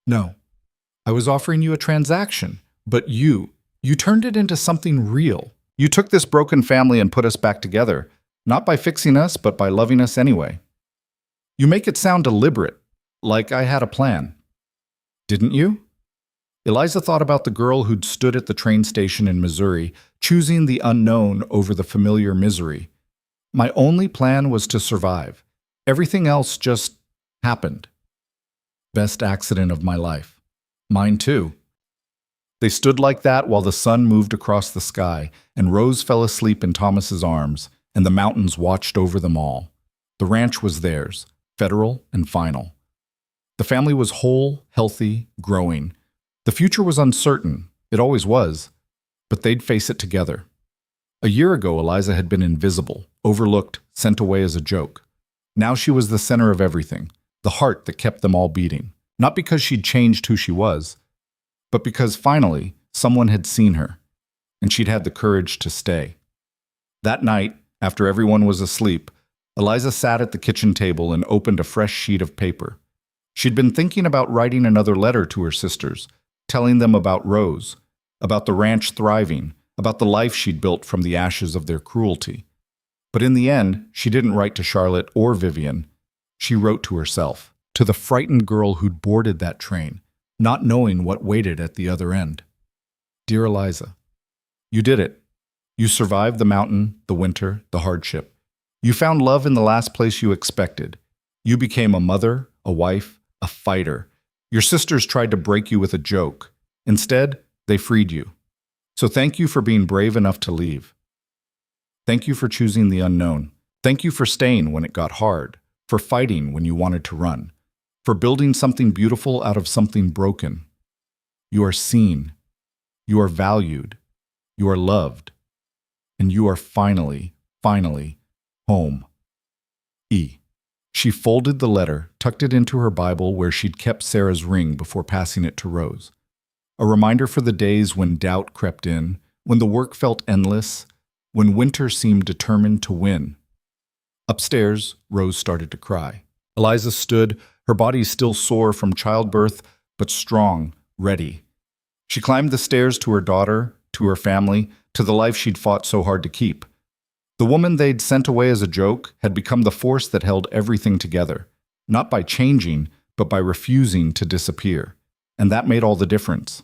No, I was offering you a transaction, but you turned it into something real. You took this broken family and put us back together, not by fixing us, but by loving us anyway. You make it sound deliberate, like I had a plan. Didn't you?" Eliza thought about the girl who'd stood at the train station in Missouri, choosing the unknown over the familiar misery. "My only plan was to survive. Everything else just happened. Best accident of my life. Mine too." They stood like that while the sun moved across the sky, and Rose fell asleep in Thomas's arms, and the mountains watched over them all. The ranch was theirs, federal and final. The family was whole, healthy, growing. The future was uncertain, it always was, but they'd face it together. A year ago, Eliza had been invisible, overlooked, sent away as a joke. Now she was the center of everything, the heart that kept them all beating. Not because she'd changed who she was, but because finally someone had seen her, and she'd had the courage to stay. That night, after everyone was asleep, Eliza sat at the kitchen table and opened a fresh sheet of paper. She'd been thinking about writing another letter to her sisters, telling them about Rose, about the ranch thriving, about the life she'd built from the ashes of their cruelty. But in the end, she didn't write to Charlotte or Vivian. She wrote to herself, to the frightened girl who'd boarded that train, not knowing what waited at the other end. "Dear Eliza, you did it. You survived the mountain, the winter, the hardship. You found love in the last place you expected. You became a mother, a wife, a fighter. Your sisters tried to break you with a joke. Instead, they freed you. So thank you for being brave enough to leave. Thank you for choosing the unknown. Thank you for staying when it got hard, for fighting when you wanted to run, for building something beautiful out of something broken. You are seen. You are valued. You are loved. And you are finally home. E. She folded the letter, tucked it into her Bible where she'd kept Sarah's ring before passing it to Rose. A reminder for the days when doubt crept in, when the work felt endless, when winter seemed determined to win. Upstairs, Rose started to cry. Eliza stood, her body still sore from childbirth, but strong, ready. She climbed the stairs to her daughter, to her family, to the life she'd fought so hard to keep. The woman they'd sent away as a joke had become the force that held everything together, not by changing, but by refusing to disappear. And that made all the difference.